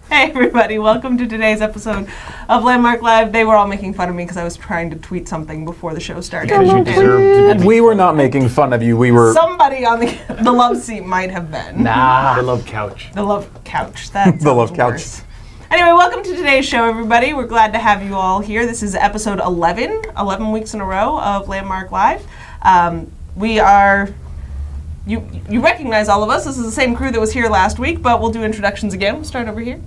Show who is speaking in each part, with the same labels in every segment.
Speaker 1: Hey everybody, welcome to today's episode of Landmark Live. They were all making fun of me because I was trying to tweet something before the show started.
Speaker 2: You deserve to
Speaker 3: We were not making fun of you. We were.
Speaker 1: Somebody on the love seat might have been.
Speaker 2: The love couch.
Speaker 1: The love couch. That's
Speaker 3: The love couch.
Speaker 1: Anyway, welcome to today's show, everybody. We're glad to have you all here. This is episode 11 weeks in a row of Landmark Live. We are... You recognize all of us. This is the same crew that was here last week, but we'll do introductions again. We'll start over here.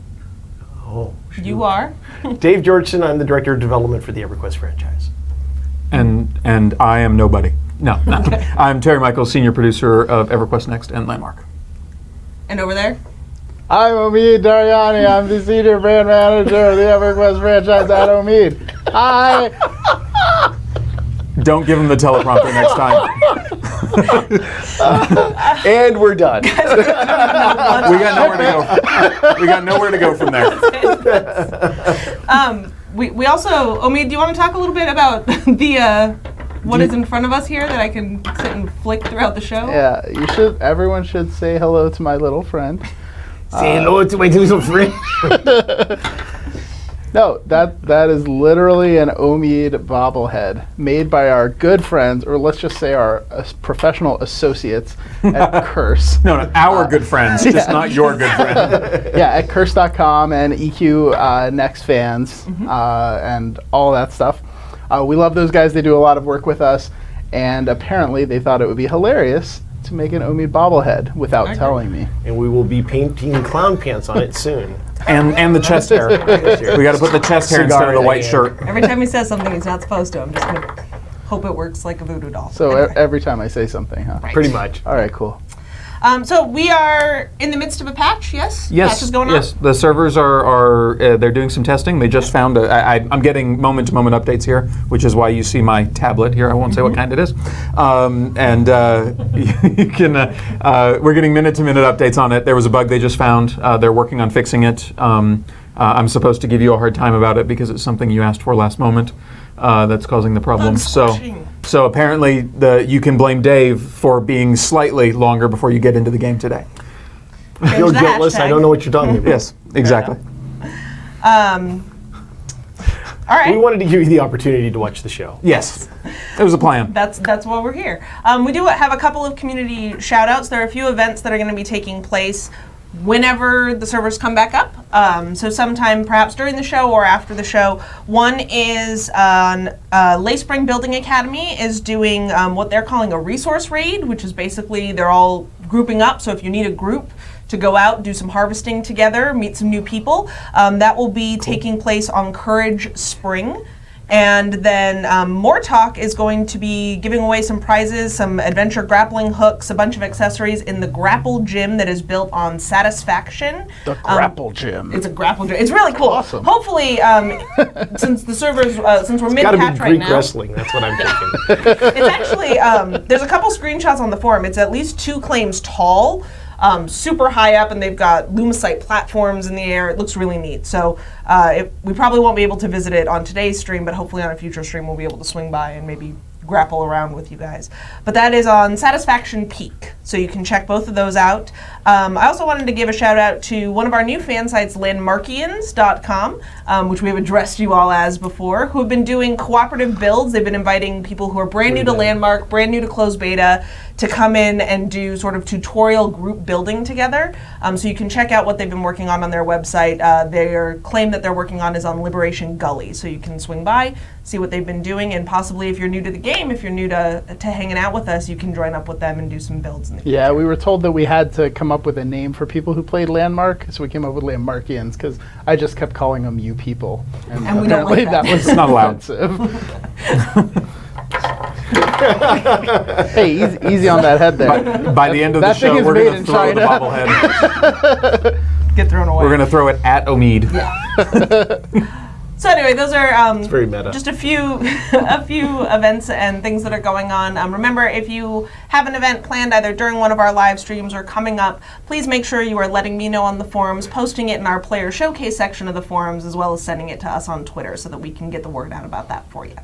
Speaker 2: Oh, shoot.
Speaker 1: You are?
Speaker 2: Dave Georgeson. I'm the Director of Development for the EverQuest franchise.
Speaker 3: And I am nobody. No. I'm Terry Michaels, Senior Producer of EverQuest Next and Landmark.
Speaker 1: And over there?
Speaker 4: I'm Omid Daryani. I'm the Senior Brand Manager of the EverQuest franchise at Omid. Hi.
Speaker 3: Don't give him the teleprompter next time.
Speaker 2: And we're done.
Speaker 3: We got nowhere to go. We got nowhere to go from there.
Speaker 1: We also, Omid, do you want to talk a little bit about the what is in front of us here that I can sit and flick throughout the show?
Speaker 4: Yeah, you should. Everyone should say hello to my little friend.
Speaker 2: Say hello to my little friend.
Speaker 4: No, that is literally an Omid bobblehead made by our good friends, or let's just say our professional associates at Curse.
Speaker 3: No, our good friends, just not your good friend.
Speaker 4: Yeah, at curse.com and EQ Next fans and all that stuff. We love those guys. They do a lot of work with us, and apparently they thought it would be hilarious to make an Omid bobblehead without telling me.
Speaker 2: And we will be painting clown pants on it soon.
Speaker 3: And the chest hair. We got to put the chest hair instead of the white shirt.
Speaker 1: Every time he says something he's not supposed to, I'm just going to hope it works like a voodoo doll.
Speaker 4: So
Speaker 1: Anyway.
Speaker 4: every time I say something, huh?
Speaker 1: Right.
Speaker 2: Pretty much.
Speaker 4: All right, cool.
Speaker 1: So we are in the midst of a patch, yes? Patch is going on?
Speaker 3: Yes. The servers are they're doing some testing. They just found I'm getting moment-to-moment updates here, which is why you see my tablet here. I won't say what kind it is. You can. We're getting minute-to-minute updates on it. There was a bug they just found. They're working on fixing it. I'm supposed to give you a hard time about it because it's something you asked for last moment. That's causing the problem. So apparently you can blame Dave for being slightly longer before you get into the game today.
Speaker 2: I feel guiltless. I don't know what you're talking about.
Speaker 3: Yes, exactly.
Speaker 1: All right.
Speaker 2: We wanted to give you the opportunity to watch the show.
Speaker 3: Yes, it was a plan.
Speaker 1: That's why we're here. We do have a couple of community shout-outs. There are a few events that are going to be taking place whenever the servers come back up. So sometime perhaps during the show or after the show. One is Lay Spring Building Academy is doing what they're calling a resource raid, which is basically they're all grouping up. So if you need a group to go out, do some harvesting together, meet some new people, that will be taking place on Courage Spring. And then Mortalk is going to be giving away some prizes, some adventure grappling hooks, a bunch of accessories in the grapple gym that is built on Satisfaction.
Speaker 4: The grapple gym.
Speaker 1: It's a grapple gym. It's really cool.
Speaker 4: Awesome.
Speaker 1: Hopefully, since the servers, since we're
Speaker 2: It's got to
Speaker 1: mid-patch
Speaker 2: be
Speaker 1: right
Speaker 2: Greek
Speaker 1: now.
Speaker 2: wrestling. That's what I'm thinking.
Speaker 1: It's actually, there's a couple screenshots on the forum. It's at least 2 claims tall. Super high up, and they've got lumicite platforms in the air. It looks really neat. So we probably won't be able to visit it on today's stream, but hopefully on a future stream we'll be able to swing by and maybe grapple around with you guys. But that is on Satisfaction Peak, so you can check both of those out. I also wanted to give a shout out to one of our new fan sites, landmarkians.com, which we have addressed you all as before, who have been doing cooperative builds. They've been inviting people who are brand new to Landmark, brand new to closed beta, to come in and do sort of tutorial group building together. So you can check out what they've been working on their website. Their claim that they're working on is on Liberation Gully, so you can swing by, see what they've been doing, and possibly if you're new to the game, if you're new to hanging out with us, you can join up with them and do some builds in the future.
Speaker 4: Yeah, we were told that we had to come up with a name for people who played Landmark, so we came up with Landmarkians, because I just kept calling them you people.
Speaker 1: And we don't like that.
Speaker 4: was
Speaker 3: It's not allowed.
Speaker 4: offensive. Hey, easy on that head there.
Speaker 3: By the end of the
Speaker 4: That thing
Speaker 3: show,
Speaker 4: is
Speaker 3: we're
Speaker 4: made
Speaker 3: going to
Speaker 4: in
Speaker 3: throw the
Speaker 4: China.
Speaker 3: bobblehead.
Speaker 1: Get thrown away.
Speaker 3: We're going to throw it at Omid.
Speaker 1: So anyway, those are
Speaker 2: It's very meta.
Speaker 1: just a few events and things that are going on. Remember, if you have an event planned either during one of our live streams or coming up, please make sure you are letting me know on the forums, posting it in our player showcase section of the forums, as well as sending it to us on Twitter so that we can get the word out about that for you.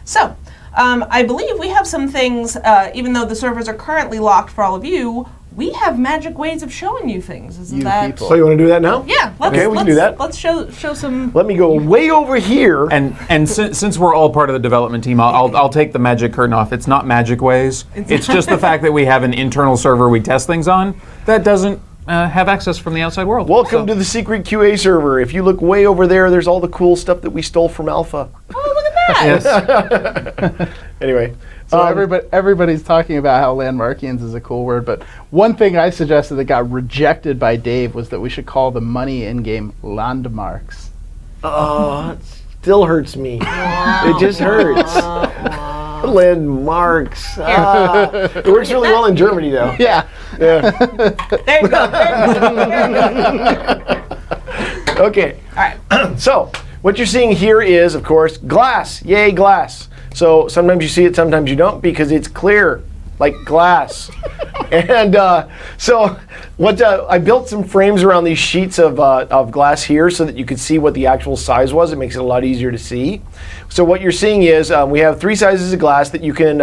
Speaker 1: So, I believe we have some things, even though the servers are currently locked for all of you, we have magic ways of showing you things. Isn't
Speaker 4: You
Speaker 1: that?
Speaker 4: people.
Speaker 2: So you want to do that now?
Speaker 1: Yeah. Let's,
Speaker 2: Okay, we can do that.
Speaker 1: Let's show some.
Speaker 2: Let me go way over here.
Speaker 3: And since we're all part of the development team, I'll take the magic curtain off. It's not magic ways. It's just the fact that we have an internal server we test things on that doesn't have access from the outside world.
Speaker 2: Welcome to the secret QA server. If you look way over there, there's all the cool stuff that we stole from Alpha.
Speaker 1: Oh, look at that!
Speaker 3: Yes.
Speaker 2: Anyway.
Speaker 4: So everybody's talking about how Landmarkians is a cool word, but one thing I suggested that got rejected by Dave was that we should call the money in-game landmarks.
Speaker 2: Oh, it still hurts me. It just hurts. Landmarks. It works really well in Germany, though.
Speaker 4: Yeah.
Speaker 2: Yeah.
Speaker 1: There you go. There you go.
Speaker 2: Okay.
Speaker 1: All right.
Speaker 2: So, what you're seeing here is, of course, glass. Yay, glass. So, sometimes you see it, sometimes you don't, because it's clear, like glass. And so, I built some frames around these sheets of glass here so that you could see what the actual size was. It makes it a lot easier to see. So, what you're seeing is we have 3 sizes of glass that you can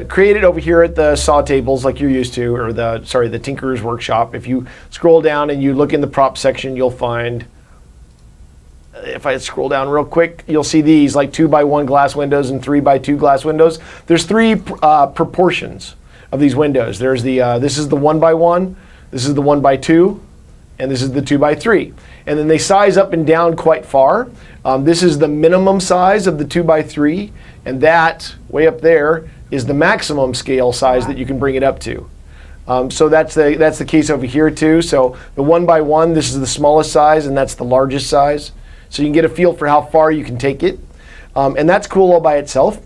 Speaker 2: create it over here at the saw tables like you're used to, or the Tinkerer's Workshop. If you scroll down and you look in the prop section, you'll find, if I scroll down real quick, you'll see these like 2x1 glass windows and 3x2 glass windows. There's 3 proportions of these windows. There's this is the 1x1, this is the 1x2, and this is the 2x3. And then they size up and down quite far. This is the minimum size of the 2x3, and that way up there is the maximum scale size that you can bring it up to. So that's the case over here too. So the 1x1, this is the smallest size, and that's the largest size. So you can get a feel for how far you can take it. And that's cool all by itself,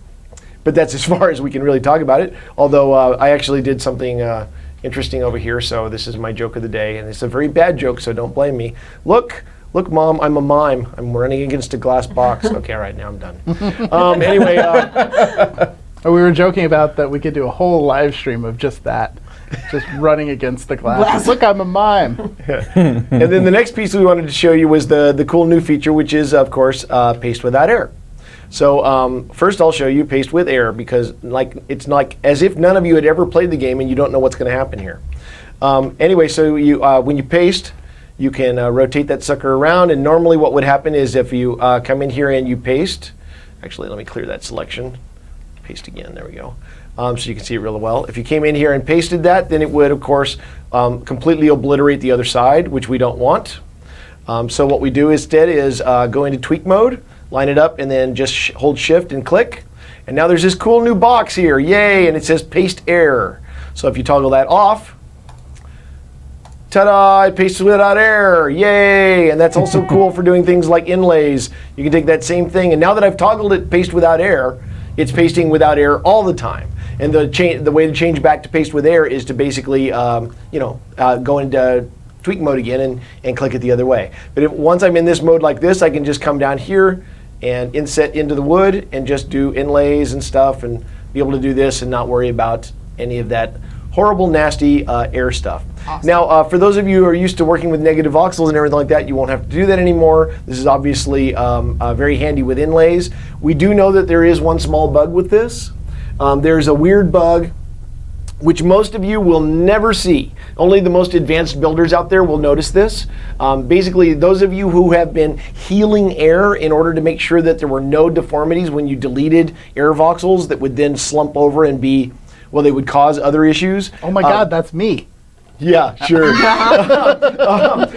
Speaker 2: but that's as far as we can really talk about it. Although I actually did something interesting over here, so this is my joke of the day, and it's a very bad joke, so don't blame me. Look, Mom, I'm a mime. I'm running against a glass box. Okay, all right, now I'm done. Anyway.
Speaker 4: We were joking about that we could do a whole live stream of just that. Just running against the glass. Look, I'm a mime.
Speaker 2: And then the next piece we wanted to show you was the cool new feature, which is, of course, paste without air. So first I'll show you paste with air, because it's like as if none of you had ever played the game and you don't know what's going to happen here. Anyway, so you when you paste, you can rotate that sucker around, and normally what would happen is if you come in here and you paste, actually let me clear that selection, paste again, there we go. So you can see it really well. If you came in here and pasted that, then it would, of course, completely obliterate the other side, which we don't want. So what we do instead is go into tweak mode, line it up, and then just hold shift and click. And now there's this cool new box here, yay, and it says paste air. So if you toggle that off, ta-da, it pastes without air, yay! And that's also cool for doing things like inlays. You can take that same thing, and now that I've toggled it paste without air, it's pasting without air all the time. And the way to change back to paste with air is to basically, go into tweak mode again and click it the other way. But once I'm in this mode like this, I can just come down here and inset into the wood and just do inlays and stuff and be able to do this and not worry about any of that horrible, nasty air stuff. Awesome. Now, for those of you who are used to working with negative voxels and everything like that, you won't have to do that anymore. This is obviously very handy with inlays. We do know that there is one small bug with this. There's a weird bug which most of you will never see. Only the most advanced builders out there will notice this. Basically, those of you who have been healing air in order to make sure that there were no deformities when you deleted air voxels that would then slump over and be, well, they would cause other issues.
Speaker 4: Oh my God, that's me.
Speaker 2: Yeah, sure.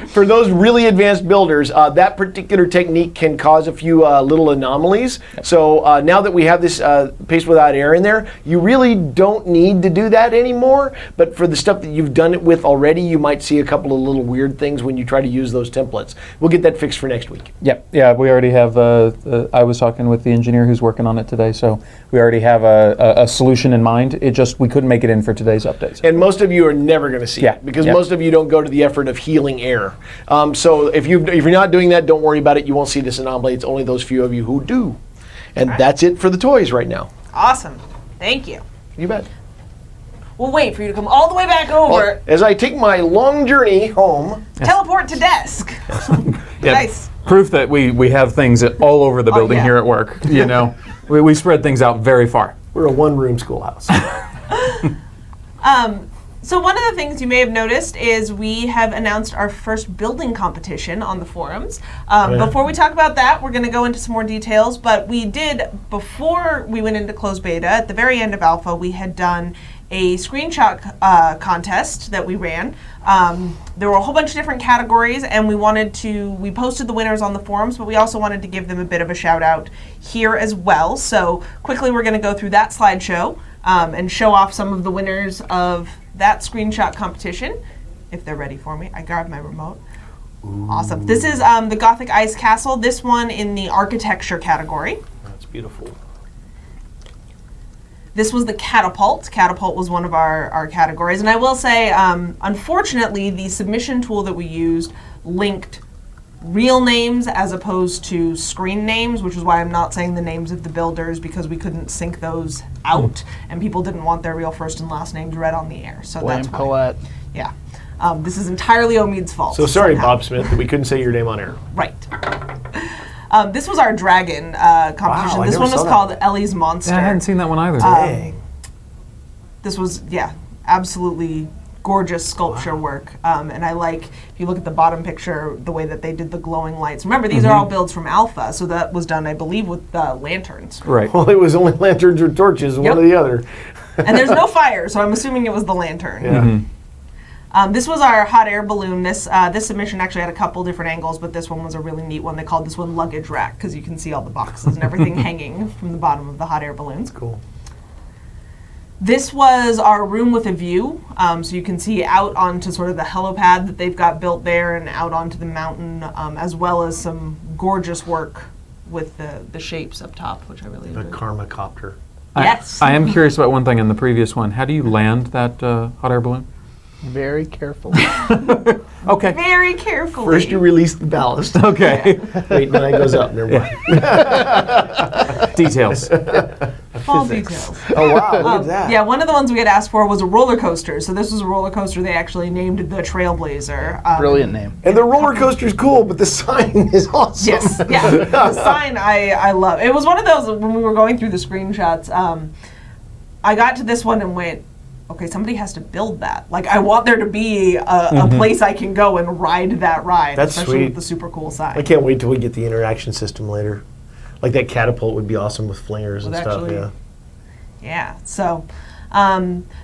Speaker 2: For those really advanced builders, that particular technique can cause a few little anomalies. So now that we have this paste without air in there, you really don't need to do that anymore. But for the stuff that you've done it with already, you might see a couple of little weird things when you try to use those templates. We'll get that fixed for next week.
Speaker 3: Yeah, we already have, I was talking with the engineer who's working on it today, so we already have a solution in mind. We couldn't make it in for today's updates.
Speaker 2: And most of you are never going to see it. Because most of you don't go to the effort of healing air. So if you're not doing that, don't worry about it. You won't see this anomaly. It's only those few of you who do. And that's it for the toys right now.
Speaker 1: Awesome. Thank you.
Speaker 2: You bet.
Speaker 1: We'll wait for you to come all the way back over.
Speaker 2: Well, as I take my long journey home.
Speaker 1: Teleport to desk. Nice.
Speaker 3: Proof that we have things all over the building here at work. You know, we spread things out very far.
Speaker 2: We're a one-room schoolhouse.
Speaker 1: So one of the things you may have noticed is we have announced our first building competition on the forums. Before we talk about that, we're going to go into some more details, but we did, before we went into closed beta, at the very end of alpha, we had done a screenshot contest that we ran. There were a whole bunch of different categories, and we posted the winners on the forums, but we also wanted to give them a bit of a shout out here as well. So quickly, we're going to go through that slideshow and show off some of the winners of that screenshot competition. If they're ready for me, I grabbed my remote. Ooh. Awesome. This is the Gothic Ice Castle, this one in the architecture category.
Speaker 2: That's beautiful.
Speaker 1: This was the catapult. Catapult was one of our categories. And I will say, unfortunately, the submission tool that we used linked real names as opposed to screen names, which is why I'm not saying the names of the builders, because we couldn't sync those out, and people didn't want their real first and last names read on the air. So
Speaker 4: Blame
Speaker 1: that's why.
Speaker 4: Colette.
Speaker 1: Yeah. This is entirely Omid's fault.
Speaker 2: So sorry,
Speaker 1: somehow.
Speaker 2: Bob Smith, that we couldn't say your name on air.
Speaker 1: Right. This was our dragon competition.
Speaker 2: Wow, I
Speaker 1: this
Speaker 2: never
Speaker 1: one was
Speaker 2: saw that.
Speaker 1: called Ellie's Monster.
Speaker 3: Yeah, I hadn't seen that one either.
Speaker 2: Dang.
Speaker 1: This was, absolutely gorgeous sculpture work. And I like, if you look at the bottom picture, the way that they did the glowing lights. Remember, these are all builds from Alpha, so that was done, I believe, with lanterns.
Speaker 3: Right.
Speaker 2: Well, it was only lanterns or torches, one or the other.
Speaker 1: And there's no fire, so I'm assuming it was the lantern.
Speaker 2: Yeah.
Speaker 1: This was our hot air balloon. This submission actually had a couple different angles, but this one was a really neat one. They called this one luggage rack, because you can see all the boxes and everything hanging from the bottom of the hot air balloons.
Speaker 2: Cool.
Speaker 1: This was our room with a view, so you can see out onto sort of the helipad that they've got built there and out onto the mountain, as well as some gorgeous work with the shapes up top, which I really
Speaker 2: The
Speaker 1: enjoyed.
Speaker 2: Karma Copter.
Speaker 1: Yes.
Speaker 3: I am curious about one thing in the previous one. How do you land that hot air balloon?
Speaker 4: Very carefully.
Speaker 3: Okay.
Speaker 1: Very carefully.
Speaker 2: First you release the ballast.
Speaker 3: Okay.
Speaker 2: Wait, then it goes up. Never mind.
Speaker 3: Details.
Speaker 1: Small details.
Speaker 2: Oh, wow, look at that.
Speaker 1: Yeah, one of the ones we had asked for was a roller coaster. So this was a roller coaster they actually named the Trailblazer.
Speaker 4: Brilliant name.
Speaker 2: And the roller coaster's cool, but the sign is awesome.
Speaker 1: Yes, yeah. The sign I love. It was one of those, when we were going through the screenshots, I got to this one and went, okay, somebody has to build that. Like, I want there to be a place I can go and ride that ride.
Speaker 2: That's
Speaker 1: especially
Speaker 2: sweet.
Speaker 1: with the super cool sign.
Speaker 2: I can't wait till we get the interaction system later. Like that catapult would be awesome with flingers and
Speaker 1: With
Speaker 2: stuff,
Speaker 1: actually-
Speaker 2: yeah.
Speaker 1: Yeah, so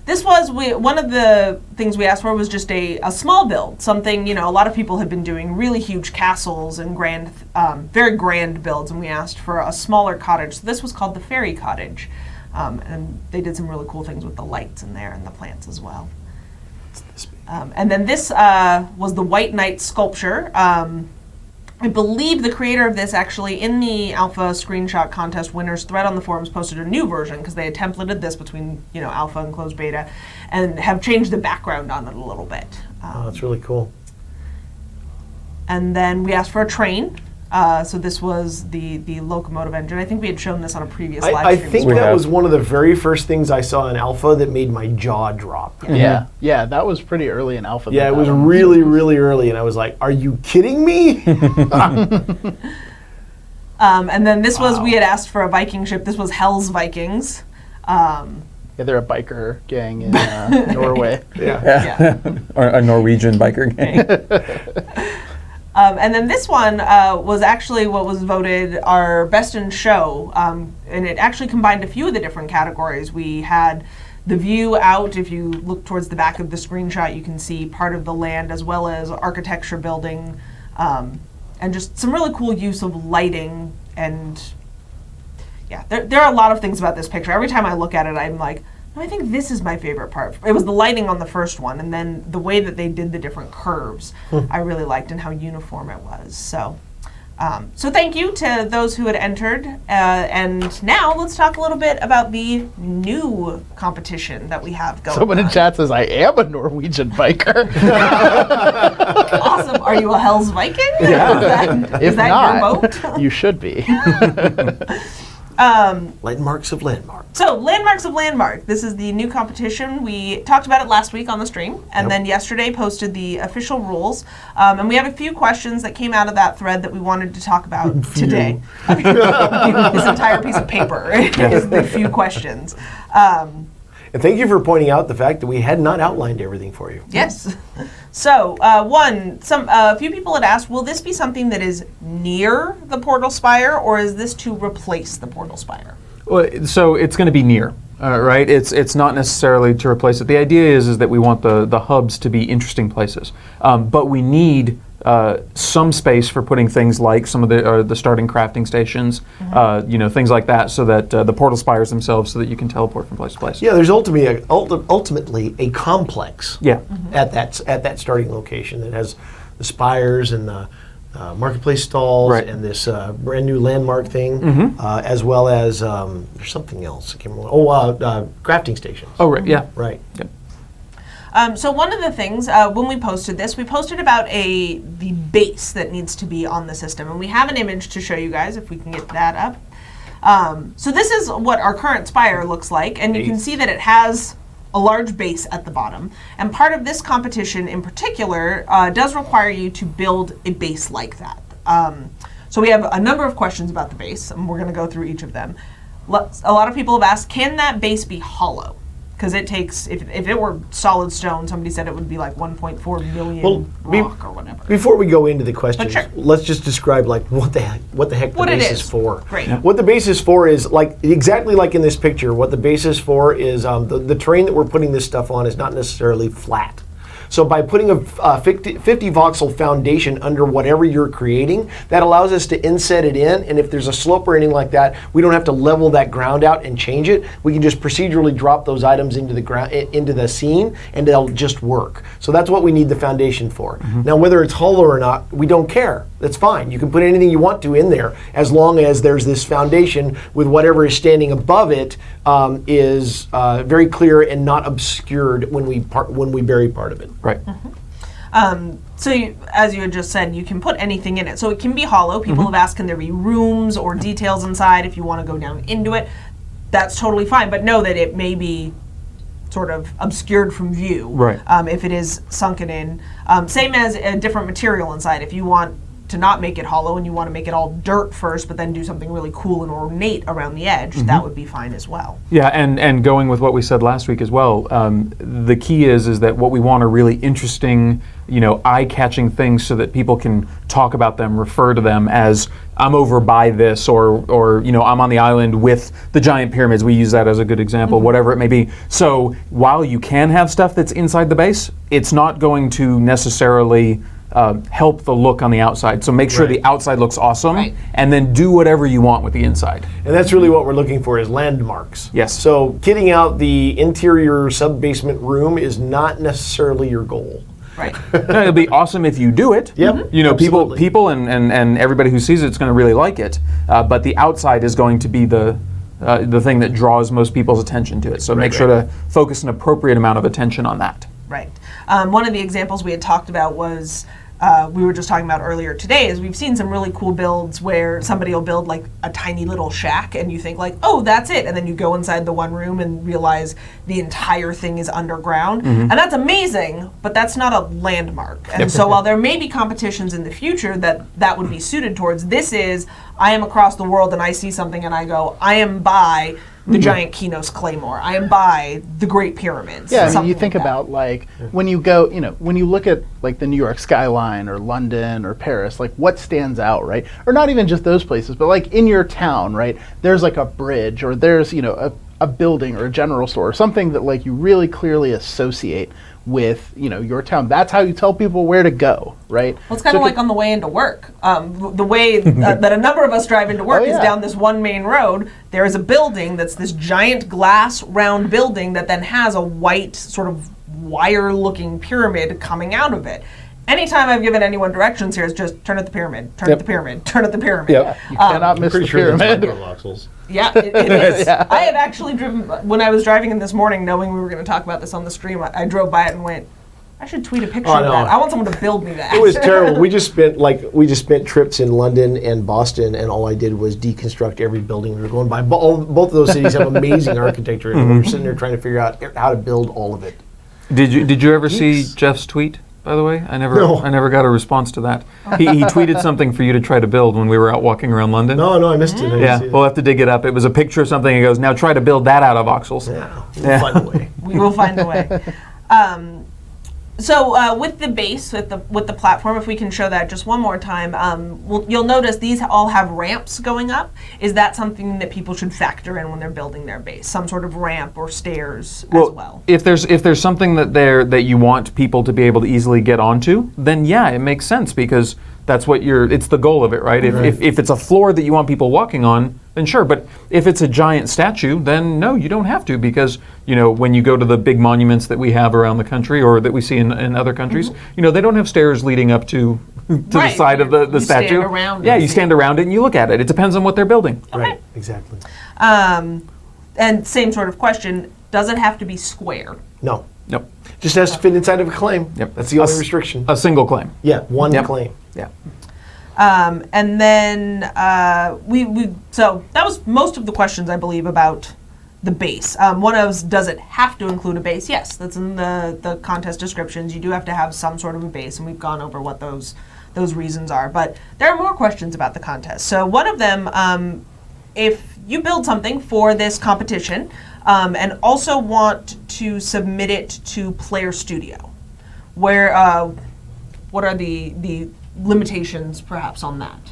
Speaker 1: this was, one of the things we asked for was just a small build, something, a lot of people have been doing really huge castles and grand, very grand builds, and we asked for a smaller cottage. So this was called the Fairy Cottage, and they did some really cool things with the lights in there and the plants as well. And then this was the White Knight sculpture. I believe the creator of this actually, in the alpha screenshot contest winners thread on the forums, posted a new version because they had templated this between alpha and closed beta, and have changed the background on it a little bit.
Speaker 2: Oh, that's really cool.
Speaker 1: And then we asked for a train. So this was the locomotive engine. I think we had shown this on a previous live
Speaker 2: I
Speaker 1: stream.
Speaker 2: think
Speaker 3: We
Speaker 2: that
Speaker 3: have.
Speaker 2: was one of the very first things I saw in alpha that made my jaw drop.
Speaker 4: Yeah, that was pretty early in alpha.
Speaker 2: Yeah, it
Speaker 4: that
Speaker 2: was
Speaker 4: one.
Speaker 2: really, really early, and I was like, are you kidding me?
Speaker 1: And then this was, we had asked for a Viking ship. This was Hell's Vikings.
Speaker 4: Yeah, they're a biker gang in Norway.
Speaker 2: Yeah.
Speaker 3: Or a Norwegian biker gang.
Speaker 1: And then this one was actually what was voted our best in show, and it actually combined a few of the different categories. We had the view out. If you look towards the back of the screenshot, you can see part of the land, as well as architecture building, and just some really cool use of lighting. And yeah, there are a lot of things about this picture. Every time I look at it, I'm like, no, I think this is my favorite part. It was the lighting on the first one, and then the way that they did the different curves, I really liked, and how uniform it was. So thank you to those who had entered. And now let's talk a little bit about the new competition that we have going
Speaker 4: Someone in
Speaker 1: on.
Speaker 4: chat says, I am a Norwegian biker.
Speaker 1: Awesome. Are you a Hell's Viking?
Speaker 3: Yeah.
Speaker 1: Is that
Speaker 4: not,
Speaker 1: your boat?
Speaker 4: you should be.
Speaker 2: Landmarks of Landmark.
Speaker 1: So, Landmarks of Landmark. This is the new competition. We talked about it last week on the stream, and then yesterday posted the official rules. And we have a few questions that came out of that thread that we wanted to talk about today. This entire piece of paper is the few questions.
Speaker 2: And thank you for pointing out the fact that we had not outlined everything for you.
Speaker 1: Yes. So, a few people had asked, will this be something that is near the portal spire, or is this to replace the portal spire?
Speaker 3: Well, so it's going to be near, right? It's not necessarily to replace it. The idea is that we want the hubs to be interesting places, but we need some space for putting things like some of the starting crafting stations, things like that, so that the portal spires themselves, so that you can teleport from place to place.
Speaker 2: Yeah, there's ultimately a complex.
Speaker 3: Yeah.
Speaker 2: At that starting location that has the spires and the marketplace stalls and this brand new landmark thing, as well as there's something else. I can't remember. Crafting stations.
Speaker 3: Oh, right. Yeah.
Speaker 2: Right.
Speaker 3: Yep.
Speaker 1: So one of the things, when we posted this, we posted about the base that needs to be on the system. And we have an image to show you guys, if we can get that up. So this is what our current spire looks like. And you can see that it has a large base at the bottom. And part of this competition in particular does require you to build a base like that. So we have a number of questions about the base, and we're going to go through each of them. A lot of people have asked, can that base be hollow? Because it takes, if it were solid stone, somebody said it would be like 1.4 million rock or whatever.
Speaker 2: Before we go into the questions,
Speaker 1: Sure.
Speaker 2: let's just describe like what the heck the base is for.
Speaker 1: Great.
Speaker 2: What the base is for is like exactly like in this picture. What the base is for is the terrain that we're putting this stuff on is not necessarily flat. So by putting a 50 voxel foundation under whatever you're creating, that allows us to inset it in, and if there's a slope or anything like that, we don't have to level that ground out and change it. We can just procedurally drop those items into the ground, into the scene, and they'll just work. So that's what we need the foundation for. Now, whether it's hollow or not, we don't care. That's fine. You can put anything you want to in there, as long as there's this foundation with whatever is standing above it is very clear and not obscured when we bury part of it.
Speaker 3: Right.
Speaker 1: So as you had just said, you can put anything in it. So it can be hollow. People have asked, can there be rooms or details inside if you want to go down into it? That's totally fine. But know that it may be sort of obscured from view if it is sunken in. Same as a different material inside. If you want to not make it hollow and you want to make it all dirt first, but then do something really cool and ornate around the edge, that would be fine as well.
Speaker 3: Yeah, and going with what we said last week as well, the key is that what we want are really interesting, eye-catching things, so that people can talk about them, refer to them as, I'm over by this, or I'm on the island with the giant pyramids. We use that as a good example, whatever it may be. So while you can have stuff that's inside the base, it's not going to necessarily help the look on the outside. So make sure the outside looks awesome, and then do whatever you want with the inside.
Speaker 2: And that's really what we're looking for, is landmarks.
Speaker 3: Yes.
Speaker 2: So kitting out the interior sub-basement room is not necessarily your goal.
Speaker 1: Right.
Speaker 3: It'll be awesome if you do it.
Speaker 2: Yep.
Speaker 3: People and everybody who sees it's going to really like it. But the outside is going to be the thing that draws most people's attention to it. So make sure to focus an appropriate amount of attention on that.
Speaker 1: Right. One of the examples we had talked about was, we were just talking about earlier today, is we've seen some really cool builds where somebody will build like a tiny little shack and you think like, oh, that's it. And then you go inside the one room and realize the entire thing is underground. And that's amazing, but that's not a landmark. And so while there may be competitions in the future that would be suited towards, this is, I am across the world and I see something and I go, I am by the giant Kinos Claymore. I am by the Great Pyramids.
Speaker 4: Yeah, I mean, you think about like when you go, when you look at like the New York skyline or London or Paris, like what stands out, right? Or not even just those places, but like in your town, right? There's like a bridge, or there's a building or a general store, or something that like you really clearly associate with your town. That's how you tell people where to go, right?
Speaker 1: Well, it's kind of like on the way into work. The way that a number of us drive into work is down this one main road. There is a building that's this giant glass round building that then has a white sort of wire-looking pyramid coming out of it. Anytime I've given anyone directions here, it's just turn at the pyramid, turn at the pyramid, turn at the pyramid.
Speaker 4: You cannot miss the pyramid.
Speaker 1: Yeah, it is. I have actually driven, when I was driving in this morning, knowing we were going to talk about this on the stream, I drove by it and went, I should tweet a picture of that. I want someone to build me that.
Speaker 2: It was terrible. We just spent trips in London and Boston, and all I did was deconstruct every building we were going by. Both of those cities have amazing architecture, and we were sitting there trying to figure out how to build all of it.
Speaker 3: Did you ever see Jeff's tweet? by the way? I never
Speaker 2: No.
Speaker 3: I never got a response to that. He tweeted something for you to try to build when we were out walking around London.
Speaker 2: No, I missed it. I didn't
Speaker 3: Yeah,
Speaker 2: see it.
Speaker 3: we'll have to dig it up. It was a picture of something. He goes, now try to build that out of voxels.
Speaker 2: Yeah, we'll find a way.
Speaker 1: We will find a way. So with the base, with the platform, if we can show that just one more time, you'll notice these all have ramps going up. Is that something that people should factor in when they're building their base? Some sort of ramp or stairs as well?
Speaker 3: If there's something that you want people to be able to easily get onto, then yeah, it makes sense because that's what it's the goal of it, right? If it's a floor that you want people walking on, then sure. But if it's a giant statue, then no, you don't have to because, when you go to the big monuments that we have around the country or that we see in other countries, they don't have stairs leading up to the side of the statue.
Speaker 1: You stand around
Speaker 3: you stand around it and you look at it. It depends on what they're building.
Speaker 1: Okay.
Speaker 2: Right, exactly.
Speaker 1: And same sort of question, does it have to be square?
Speaker 2: No.
Speaker 3: Nope.
Speaker 2: Just has to fit inside of a claim.
Speaker 3: Yep.
Speaker 2: That's the only restriction.
Speaker 3: A single claim.
Speaker 2: Yeah, one
Speaker 3: Yep.
Speaker 2: claim.
Speaker 3: Yeah.
Speaker 1: And then so that was most of the questions, I believe, about the base. One was, does it have to include a base? Yes, that's in the contest descriptions. You do have to have some sort of a base, and we've gone over what those reasons are. But there are more questions about the contest. So one of them, if you build something for this competition and also want to submit it to Player Studio, what are the limitations perhaps on that?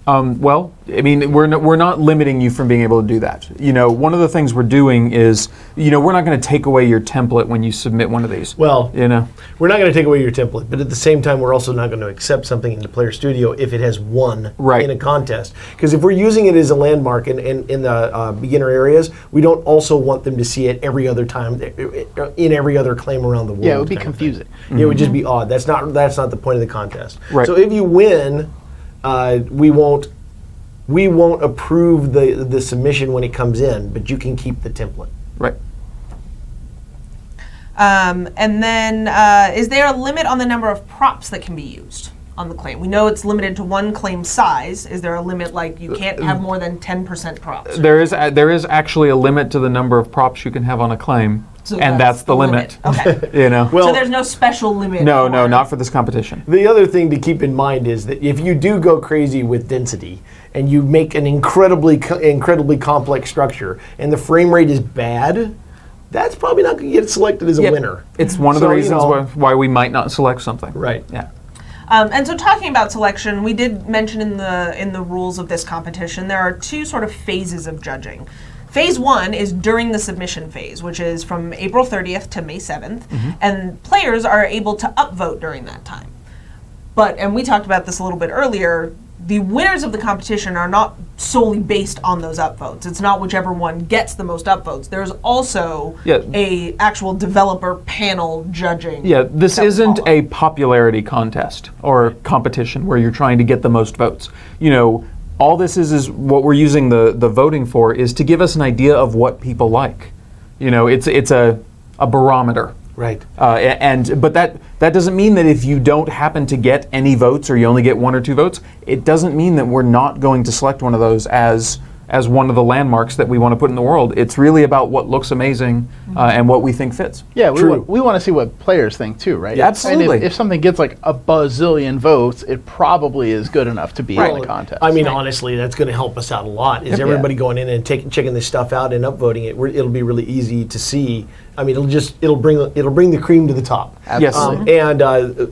Speaker 3: Well, I mean, we're not limiting you from being able to do that. One of the things we're doing is, we're not going to take away your template when you submit one of these.
Speaker 2: Well, we're not going to take away your template, but at the same time, we're also not going to accept something into Player Studio if it has won in a contest. Because if we're using it as a landmark in the beginner areas, we don't also want them to see it every other time, in every other claim around the world.
Speaker 4: Yeah, it would be confusing.
Speaker 2: It would just be odd. That's not the point of the contest.
Speaker 3: Right.
Speaker 2: So if you win, we won't approve the submission when it comes in, but you can keep the template.
Speaker 3: Right.
Speaker 1: And then, is there a limit on the number of props that can be used on the claim? We know it's limited to one claim size. Is there a limit, like you can't have more than 10% props?
Speaker 3: There is actually a limit to the number of props you can have on a claim,
Speaker 1: So
Speaker 3: and that's the limit.
Speaker 1: Okay.
Speaker 2: Well,
Speaker 1: so there's no special limit?
Speaker 3: No, not for this competition.
Speaker 2: The other thing to keep in mind is that if you do go crazy with density and you make an incredibly complex structure and the frame rate is bad, that's probably not going to get selected as a winner.
Speaker 3: It's one of the reasons why we might not select something.
Speaker 2: Right.
Speaker 3: Yeah.
Speaker 1: And so talking about selection, we did mention in the rules of this competition, there are two sort of phases of judging. Phase 1 is during the submission phase, which is from April 30th to May 7th, and players are able to upvote during that time. And we talked about this a little bit earlier, the winners of the competition are not solely based on those upvotes. It's not whichever one gets the most upvotes. There's also a actual developer panel judging.
Speaker 3: Yeah, this isn't a popularity contest or competition where you're trying to get the most votes. All this is what we're using the voting for is to give us an idea of what people like. It's a barometer.
Speaker 2: Right.
Speaker 3: But that doesn't mean that if you don't happen to get any votes or you only get one or two votes, it doesn't mean that we're not going to select one of those as one of the landmarks that we want to put in the world. It's really about what looks amazing and what we think fits.
Speaker 4: Yeah, we want to see what players think too, right?
Speaker 3: Yeah, absolutely.
Speaker 4: And if something gets like a bazillion votes, it probably is good enough to be in the contest.
Speaker 2: I mean, honestly, that's going to help us out a lot. Is everybody going in and checking this stuff out and upvoting it? It'll be really easy to see. I mean, it'll bring the cream to the top.
Speaker 4: Absolutely.
Speaker 2: And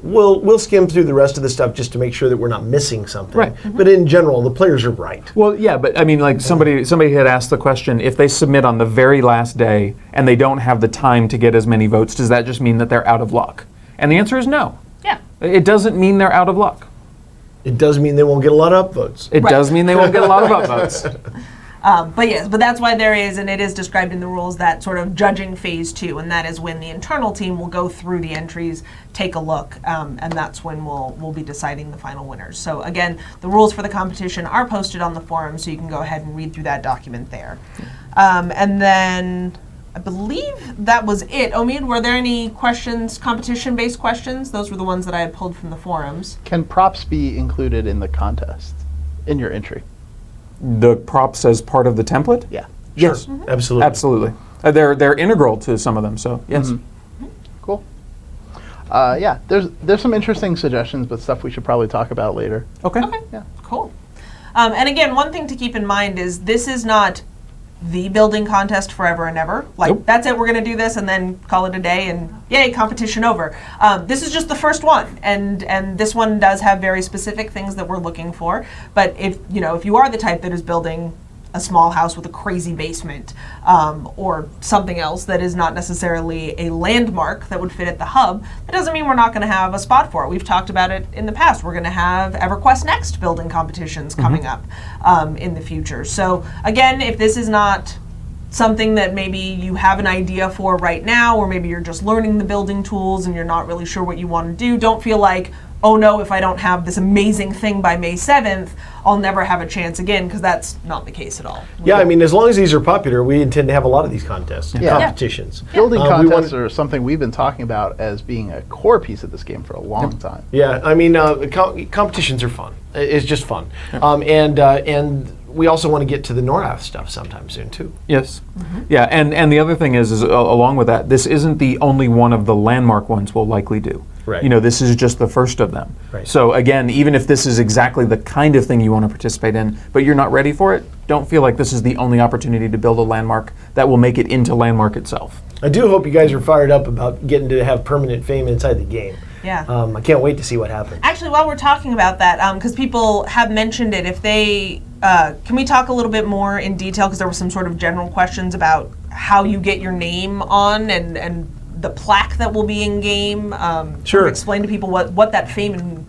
Speaker 2: we'll skim through the rest of the stuff just to make sure that we're not missing something.
Speaker 3: Right.
Speaker 2: But in general, the players are right.
Speaker 3: Well, yeah, but I mean, like somebody had asked the question: if they submit on the very last day and they don't have the time to get as many votes, does that just mean that they're out of luck? And the answer is no.
Speaker 1: Yeah.
Speaker 3: It doesn't mean they're out of luck.
Speaker 2: It does mean they won't get a lot of upvotes.
Speaker 3: It does mean they won't get a lot of upvotes.
Speaker 1: But that's why there is, and it is described in the rules, that sort of judging phase 2, and that is when the internal team will go through the entries, take a look, and that's when we'll be deciding the final winners. So again, the rules for the competition are posted on the forum, so you can go ahead and read through that document there. And then I believe that was it. Omid, were there any questions, competition-based questions? Those were the ones that I had pulled from the forums.
Speaker 4: Can props be included in the contest, in your entry?
Speaker 3: The props as part of the template?
Speaker 4: Yeah.
Speaker 3: Yes,
Speaker 2: Absolutely.
Speaker 3: absolutely. They're integral to some of them. So yes.
Speaker 4: Cool. yeah, there's some interesting suggestions, but stuff we should probably talk about later.
Speaker 3: Okay.
Speaker 4: Yeah.
Speaker 1: Cool. And again, one thing to keep in mind is this is not the building contest forever and ever. Like,
Speaker 3: Nope.
Speaker 1: that's it, we're going to do this and then call it a day and yay, competition over. This is just the first one, and this one does have very specific things that we're looking for. But if you are the type that is building a small house with a crazy basement, or something else that is not necessarily a landmark that would fit at the hub, that doesn't mean we're not going to have a spot for it. We've talked about it in the past. We're going to have EverQuest Next building competitions coming up in the future. So again, if this is not something that maybe you have an idea for right now, or maybe you're just learning the building tools and you're not really sure what you want to do, don't feel like, oh no, if I don't have this amazing thing by May 7th, I'll never have a chance again, because that's not the case at all.
Speaker 2: Yeah, I mean, as long as these are popular, we intend to have a lot of these contests, competitions.
Speaker 4: Building contests are something we've been talking about as being a core piece of this game for a long time.
Speaker 2: Yeah, I mean, competitions are fun. It's just fun. And we also want to get to the NORAD stuff sometime soon, too.
Speaker 3: Yes. Yeah, and the other thing is along with that, this isn't the only one of the landmark ones we'll likely do.
Speaker 2: Right.
Speaker 3: This is just the first of them.
Speaker 2: Right.
Speaker 3: So again, even if this is exactly the kind of thing you want to participate in, but you're not ready for it, don't feel like this is the only opportunity to build a landmark that will make it into landmark itself.
Speaker 2: I do hope you guys are fired up about getting to have permanent fame inside the game.
Speaker 1: Yeah.
Speaker 2: I can't wait to see what happens.
Speaker 1: Actually, while we're talking about that, because people have mentioned it, if they can we talk a little bit more in detail, because there were some sort of general questions about how you get your name on and the plaque that will be in game.
Speaker 2: Sure.
Speaker 1: Explain to people what that fame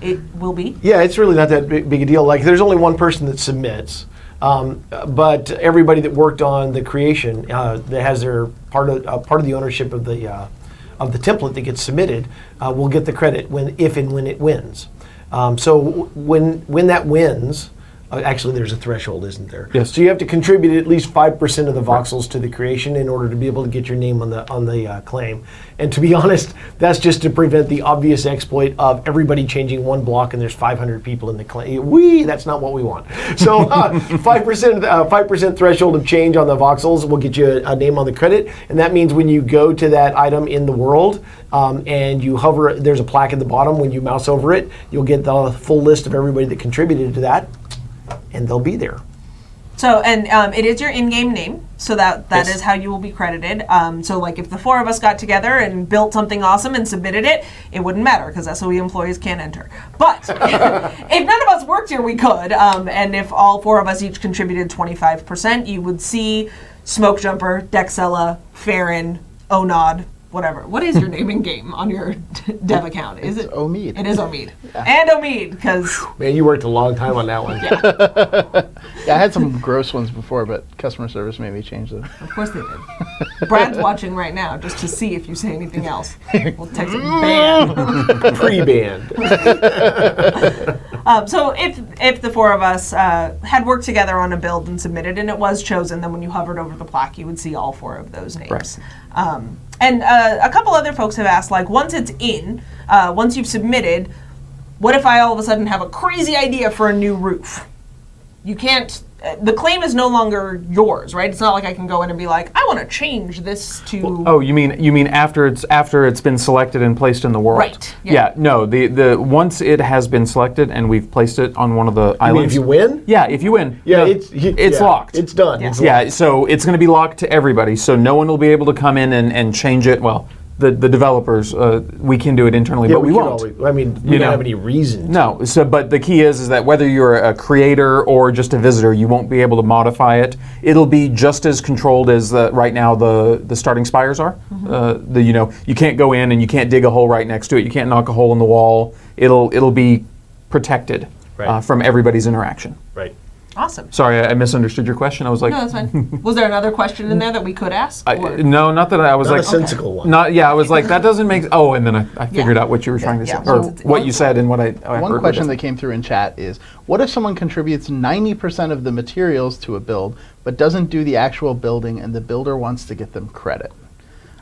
Speaker 1: it will be.
Speaker 2: Yeah, it's really not that big a deal. Like, there's only one person that submits, but everybody that worked on the creation that has their part of the ownership of the template that gets submitted will get the credit if and when it wins. So when that wins. Actually, there's a threshold, isn't there?
Speaker 3: Yes.
Speaker 2: So you have to contribute at least 5% of the voxels to the creation in order to be able to get your name on the claim. And to be honest, that's just to prevent the obvious exploit of everybody changing one block and there's 500 people in the claim. That's not what we want. So 5% threshold of change on the voxels will get you a name on the credit, and that means when you go to that item in the world and you hover, there's a plaque at the bottom. When you mouse over it, you'll get the full list of everybody that contributed to that. And they'll be there.
Speaker 1: So, and it is your in-game name, so that
Speaker 2: Yes.
Speaker 1: is how you will be credited. So, like, if the four of us got together and built something awesome and submitted it, it wouldn't matter, because SOE employees can't enter. But if none of us worked here, we could. And if all four of us each contributed 25%, you would see Smokejumper, Dexella, Fairan, Onod, whatever. What is your name in game on your dev account? Is it
Speaker 4: Omid.
Speaker 1: It is Omid. And Omid, because
Speaker 2: Man, you worked a long time on that one.
Speaker 4: Yeah, I had some gross ones before, but customer service made me change them.
Speaker 1: of course they did. Brad's watching right now just to see if you say anything else. We'll text it ban.
Speaker 2: Pre-banned.
Speaker 1: So if the four of us had worked together on a build and submitted and it was chosen, then when you hovered over the plaque, you would see all four of those names.
Speaker 3: Right.
Speaker 1: And a couple other folks have asked, like, once it's in, once you've submitted, what if I all of a sudden have a crazy idea for a new roof? You can't, the claim is no longer yours, right? It's not like I can go in and be like, I want to change this to...
Speaker 3: Oh, you mean after it's been selected and placed in the world?
Speaker 1: Right, yeah.
Speaker 3: Yeah. No. The once it has been selected and we've placed it on one of the
Speaker 2: I mean,
Speaker 3: islands.
Speaker 2: if you win?
Speaker 3: Yeah. If you win.
Speaker 2: Yeah,
Speaker 3: it's locked.
Speaker 2: It's done.
Speaker 1: Yeah.
Speaker 2: It's
Speaker 3: Yeah.
Speaker 2: locked.
Speaker 3: So it's going to be locked to everybody. So no one will be able to come in and change it. Well, the developers, we can do it internally, but we
Speaker 2: could
Speaker 3: won't.
Speaker 2: always, I mean, we don't have any reason to.
Speaker 3: No. So, but the key is that whether you're a creator or just a visitor, you won't be able to modify it. It'll be just as controlled as right now the starting spires are. You can't go in and you can't dig a hole right next to it. You can't knock a hole in the wall. It'll be protected
Speaker 2: Right.
Speaker 3: from everybody's interaction.
Speaker 2: Right.
Speaker 1: Awesome.
Speaker 3: Sorry, I misunderstood your question. I was like,
Speaker 1: No, that's fine. Was there another question in there that we could ask? or-
Speaker 3: no, not that I was
Speaker 2: Not
Speaker 3: like
Speaker 2: a sensical one.
Speaker 3: Not yeah, I was like that doesn't make. Oh, and then I figured
Speaker 1: Yeah.
Speaker 3: out what you were trying to
Speaker 1: Yeah.
Speaker 3: say, or
Speaker 1: Once it's-
Speaker 3: what you said and what I
Speaker 4: One
Speaker 3: heard
Speaker 4: question
Speaker 3: was-
Speaker 4: that came through in chat is, what if someone contributes 90% of the materials to a build, but doesn't do the actual building, and the builder wants to get them credit?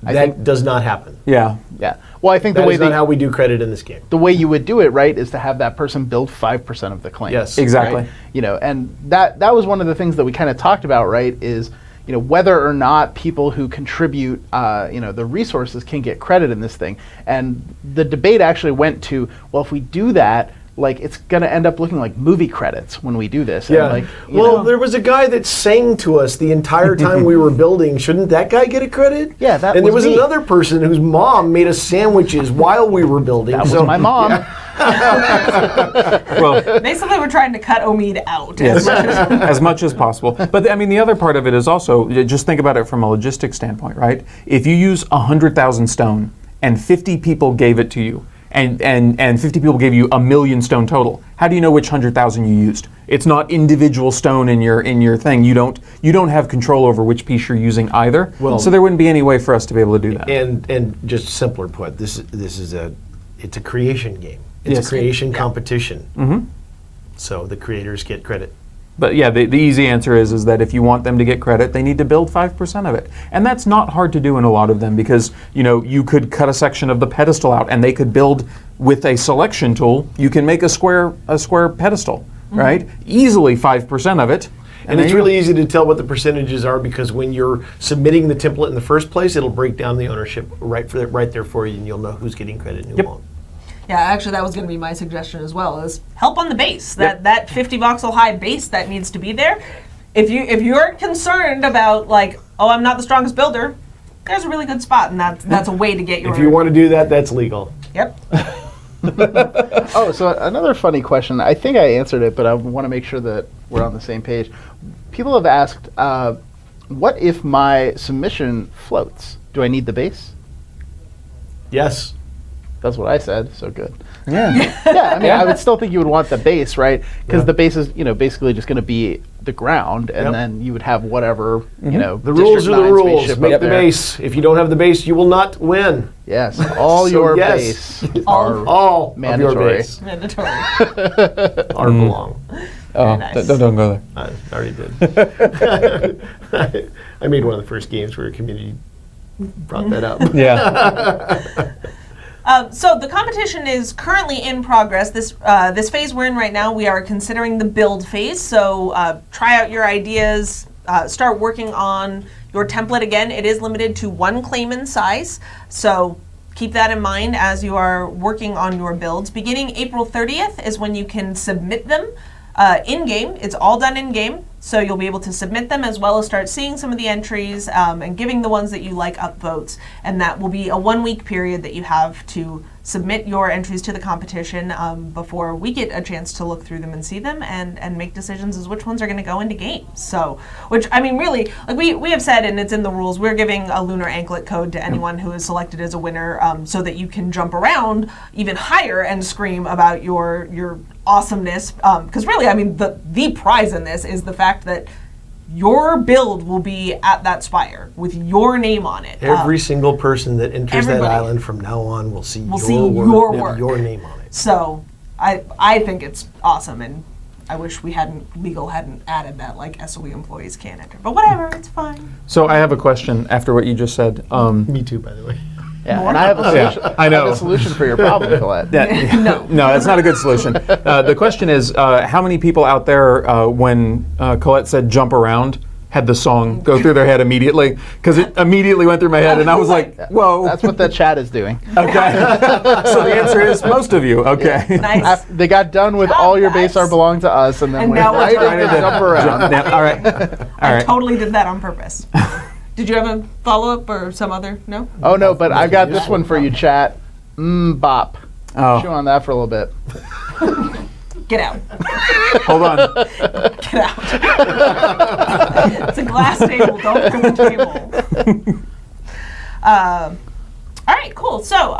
Speaker 2: That does not happen.
Speaker 3: Yeah.
Speaker 4: Yeah. Well, I think
Speaker 2: That
Speaker 4: the way
Speaker 2: is not how we do credit in this game.
Speaker 4: the way you would do it, right, is to have that person build 5% of the claim.
Speaker 2: Yes.
Speaker 3: Exactly.
Speaker 4: Right? And that was one of the things that we kind of talked about, right, is, whether or not people who contribute, the resources can get credit in this thing. And the debate actually went to, well, if we do that, like, it's going to end up looking like movie credits when we do this.
Speaker 2: Yeah.
Speaker 4: And
Speaker 2: There was a guy that sang to us the entire time we were building. Shouldn't that guy get a credit?
Speaker 4: Yeah, that
Speaker 2: And there was
Speaker 4: me.
Speaker 2: another person whose mom made us sandwiches while we were building.
Speaker 4: That was my mom.
Speaker 3: Well,
Speaker 1: Basically, we're trying to cut Omid out.
Speaker 3: yes, as much as possible. But I mean, the other part of it is also, just think about it from a logistics standpoint, right? If you use 100,000 stone and 50 people gave it to you, and 50 people gave you 1,000,000 stone total, how do you know which 100,000 you used? It's not individual stone in your thing. You don't have control over which piece you're using either.
Speaker 2: Well,
Speaker 3: so there wouldn't be any way for us to be able to do that.
Speaker 2: And just simpler put, it's a creation game. It's
Speaker 3: Yes.
Speaker 2: a creation competition. Mm-hmm. So the creators get credit.
Speaker 3: But yeah, the easy answer is that if you want them to get credit, they need to build 5% of it. And that's not hard to do in a lot of them, because you could cut a section of the pedestal out and they could build with a selection tool. You can make a square pedestal, right? Easily 5% of it.
Speaker 2: And it's really easy to tell what the percentages are, because when you're submitting the template in the first place, it'll break down the ownership right there for you, and you'll know who's getting credit and who won't.
Speaker 1: Yeah, actually, that was going to be my suggestion as well, is help on the base. That 50 voxel high base that needs to be there. If you're concerned about, like, oh, I'm not the strongest builder, there's a really good spot, and that's a way to get your...
Speaker 2: If you want to do that, that's legal.
Speaker 1: Yep.
Speaker 4: Oh, so another funny question. I think I answered it, but I want to make sure that we're on the same page. People have asked, what if my submission floats? Do I need the base?
Speaker 2: Yes.
Speaker 4: That's what I said, so good.
Speaker 3: Yeah.
Speaker 4: Yeah, I mean, I would still think you would want the base, right? Because the base is, basically just going to be the ground, and then you would have whatever,
Speaker 2: The rules are the rules. Make the base. If you don't have the base, you will not win.
Speaker 4: Yes, all
Speaker 2: So
Speaker 4: your
Speaker 2: yes.
Speaker 4: base
Speaker 1: All
Speaker 2: All
Speaker 4: mandatory.
Speaker 2: of your base
Speaker 1: Mandatory.
Speaker 2: are belong.
Speaker 3: Oh,
Speaker 1: nice.
Speaker 3: don't go there.
Speaker 2: I already did. I made one of the first games where a community brought that up.
Speaker 3: Yeah.
Speaker 1: So the competition is currently in progress. This phase we're in right now, we are considering the build phase. So try out your ideas, start working on your template. Again, it is limited to 1 claim in size. So keep that in mind as you are working on your builds. Beginning April 30th is when you can submit them in-game. It's all done in-game. So you'll be able to submit them as well as start seeing some of the entries and giving the ones that you like upvotes. And that will be a 1-week period that you have to submit your entries to the competition before we get a chance to look through them and see them and make decisions as which ones are going to go into games. So, which, I mean, really, like we have said, and it's in the rules, we're giving a lunar anklet code to anyone who is selected as a winner so that you can jump around even higher and scream about your awesomeness. Because really, I mean, the prize in this is the fact that your build will be at that spire with your name on it.
Speaker 2: Every single person that enters that
Speaker 1: everybody.
Speaker 2: island from now on will see
Speaker 1: your work.
Speaker 2: your name on it.
Speaker 1: So I think it's awesome, and I wish legal hadn't added that, like, SOE employees can't enter. But whatever, it's fine.
Speaker 3: So I have a question after what you just said.
Speaker 2: Me too, by the way.
Speaker 4: Yeah, and I have a solution.
Speaker 3: I know.
Speaker 4: I have a solution for your problem, Colette.
Speaker 3: No, that's not a good solution. The question is, how many people out there, when Colette said "jump around," had the song go through their head immediately? Because it immediately went through my head, and I was like, "Whoa!"
Speaker 4: That's what the chat is doing.
Speaker 3: Okay. So the answer is most of you. Okay.
Speaker 1: Nice.
Speaker 4: They got done with
Speaker 1: Job,
Speaker 4: all your
Speaker 1: guys.
Speaker 4: base are belong to us, and then
Speaker 1: And
Speaker 4: went
Speaker 1: now we're
Speaker 4: right
Speaker 1: trying
Speaker 4: into
Speaker 1: to
Speaker 4: jump around.
Speaker 3: Yeah, all right. All
Speaker 1: I
Speaker 3: right.
Speaker 1: totally did that on purpose. Did you have a follow-up or some other? No?
Speaker 4: Oh no, but I got this one for you, chat. Bop.
Speaker 3: Oh.
Speaker 4: Chew on that for a little bit.
Speaker 1: Get out.
Speaker 3: Hold on.
Speaker 1: Get out. It's a glass table. Don't go to the table. All right, cool. So,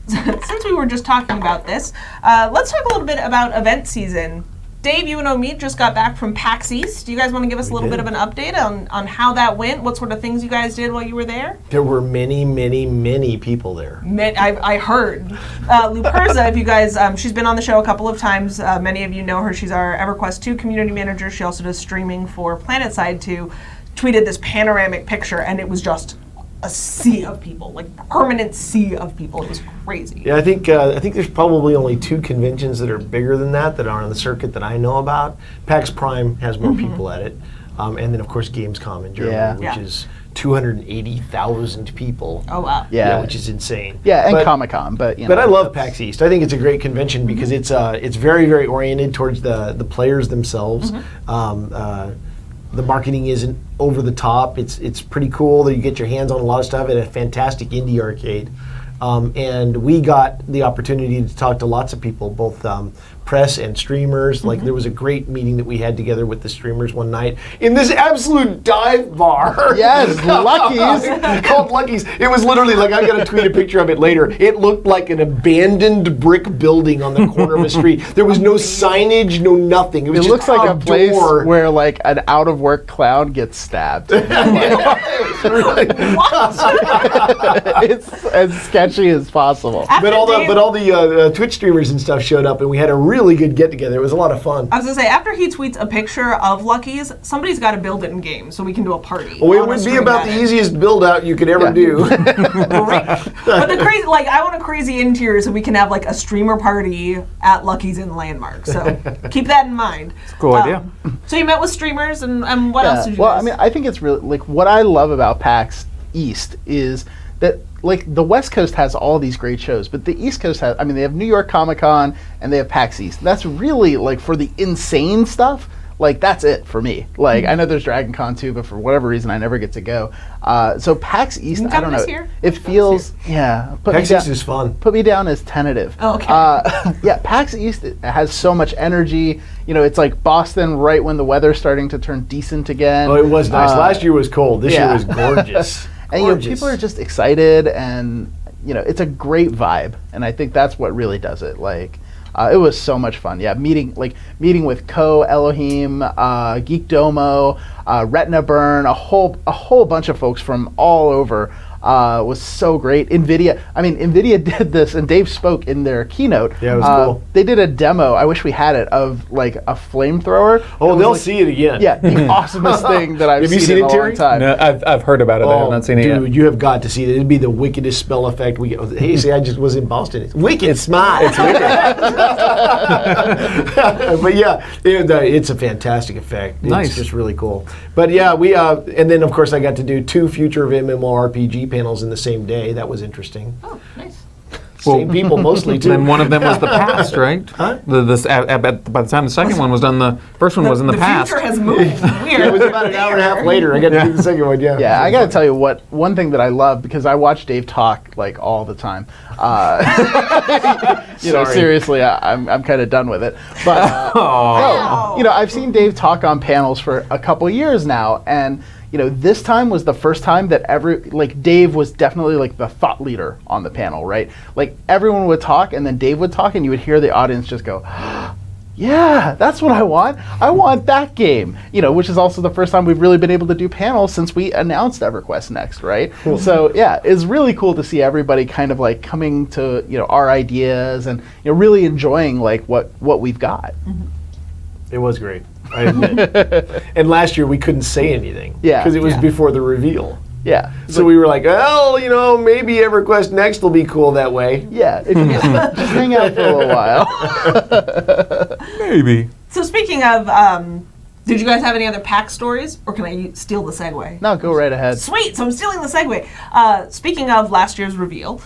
Speaker 1: since we were just talking about this, let's talk a little bit about event season. Dave, you and Omid just got back from PAX East. Do you guys want to give us a little bit of an update on how that went? What sort of things you guys did while you were there?
Speaker 2: There were many, many, many people there.
Speaker 1: I heard. Luperza, if you guys, she's been on the show a couple of times. Many of you know her. She's our EverQuest 2 community manager. She also does streaming for PlanetSide 2. Tweeted this panoramic picture, and it was just a sea of people, like permanent sea of people. It was crazy.
Speaker 2: Yeah, I think there's probably only 2 conventions that are bigger than that are on the circuit that I know about. PAX Prime has more people at it. and then of course Gamescom in Germany, which is 280,000 people.
Speaker 1: Oh wow.
Speaker 2: Yeah, which is insane.
Speaker 4: Yeah, and Comic-Con, but you know.
Speaker 2: But I love PAX East. I think it's a great convention because it's very, very oriented towards the players themselves. The marketing isn't over the top. It's pretty cool that you get your hands on a lot of stuff at a fantastic indie arcade. And we got the opportunity to talk to lots of people, both press and streamers. Like there was a great meeting that we had together with the streamers one night in this absolute dive bar.
Speaker 4: Yes, Lucky's.
Speaker 2: Called Lucky's. It was literally like, I got to tweet a picture of it later. It looked like an abandoned brick building on the corner of a street. There was no signage, no nothing. It was just
Speaker 4: looks like a place
Speaker 2: outdoor.
Speaker 4: where like an out-of-work clown gets stabbed. It's as sketchy as possible.
Speaker 2: But all the Twitch streamers and stuff showed up, and we had a really good get together. It was a lot of fun.
Speaker 1: I was gonna say, after he tweets a picture of Lucky's, somebody's got to build it in game so we can do a party.
Speaker 2: Well, it would be about the easiest build out you could ever do.
Speaker 1: Great. But the crazy, like, I want a crazy interior so we can have like a streamer party at Lucky's in Landmark. So keep that in mind.
Speaker 3: Cool idea.
Speaker 1: So you met with streamers, and what else did you
Speaker 4: Well,
Speaker 1: guys?
Speaker 4: I mean, I think it's really, like, what I love about PAX East is that, like, the West Coast has all these great shows, but the East Coast has, I mean, they have New York Comic-Con and they have PAX East. That's really, like, for the insane stuff, like, that's it for me. Like, I know there's Dragon Con too, but for whatever reason, I never get to go. So PAX East, I don't know. It feels,
Speaker 2: PAX East is fun.
Speaker 4: Put me down as tentative.
Speaker 1: Oh, okay.
Speaker 4: Yeah, PAX East has so much energy. You know, it's like Boston right when the weather's starting to turn decent again.
Speaker 2: Oh, it was nice. Last year was cold. This year was gorgeous.
Speaker 4: And you know, people are just excited, and you know, it's a great vibe, and I think that's what really does it. Like, it was so much fun. Yeah, meeting with Ko, Elohim, Geek Domo, Retina Burn, a whole bunch of folks from all over. Was so great. NVIDIA did this, and Dave spoke in their keynote.
Speaker 2: Yeah, it was cool.
Speaker 4: They did a demo, I wish we had it, of like a flamethrower.
Speaker 2: Oh, they'll see it again.
Speaker 4: Yeah, the awesomest thing that I've seen in a long time.
Speaker 3: No, I've heard about it. I have not seen it yet.
Speaker 2: Dude, you have got to see it. It'd be the wickedest spell effect. We get. Hey, see, I just was in Boston. It's wicked smart. It's wicked. But yeah, it's a fantastic effect.
Speaker 3: Nice.
Speaker 2: It's just really cool. But yeah, we and then of course I got to do 2 Future of MMORPG panels in the same day. That was interesting.
Speaker 1: Oh, nice.
Speaker 2: Same people mostly too.
Speaker 3: Then one of them was the past, right?
Speaker 2: Huh?
Speaker 3: By the time the second one was done, the first one was in the past.
Speaker 1: The future has moved. Weird.
Speaker 2: It was about an hour and a half later. I got to do the second one. Yeah.
Speaker 4: Yeah, I got to tell you one thing that I love, because I watch Dave talk like all the time. You know, seriously, I'm kind of done with it. But no, you know, I've seen Dave talk on panels for a couple years now, and you know, this time was the first time that Dave was definitely like the thought leader on the panel, right? Like everyone would talk, and then Dave would talk, and you would hear the audience just go, yeah, that's what I want. I want that game. You know, which is also the first time we've really been able to do panels since we announced EverQuest Next, right? Cool. So yeah, it's really cool to see everybody kind of like coming to, you know, our ideas and, you know, really enjoying like what we've got.
Speaker 1: Mm-hmm.
Speaker 2: It was great, I admit. And last year we couldn't say anything.
Speaker 4: Yeah.
Speaker 2: Because it was before the reveal.
Speaker 4: Yeah.
Speaker 2: So we were like, well, you know, maybe EverQuest Next will be cool that way.
Speaker 4: Yeah, if you just hang out for a little while.
Speaker 3: Maybe.
Speaker 1: So speaking of, did you guys have any other PAX stories, or can I steal the segue?
Speaker 4: No, go right ahead.
Speaker 1: Sweet, so I'm stealing the segue. Speaking of last year's reveal,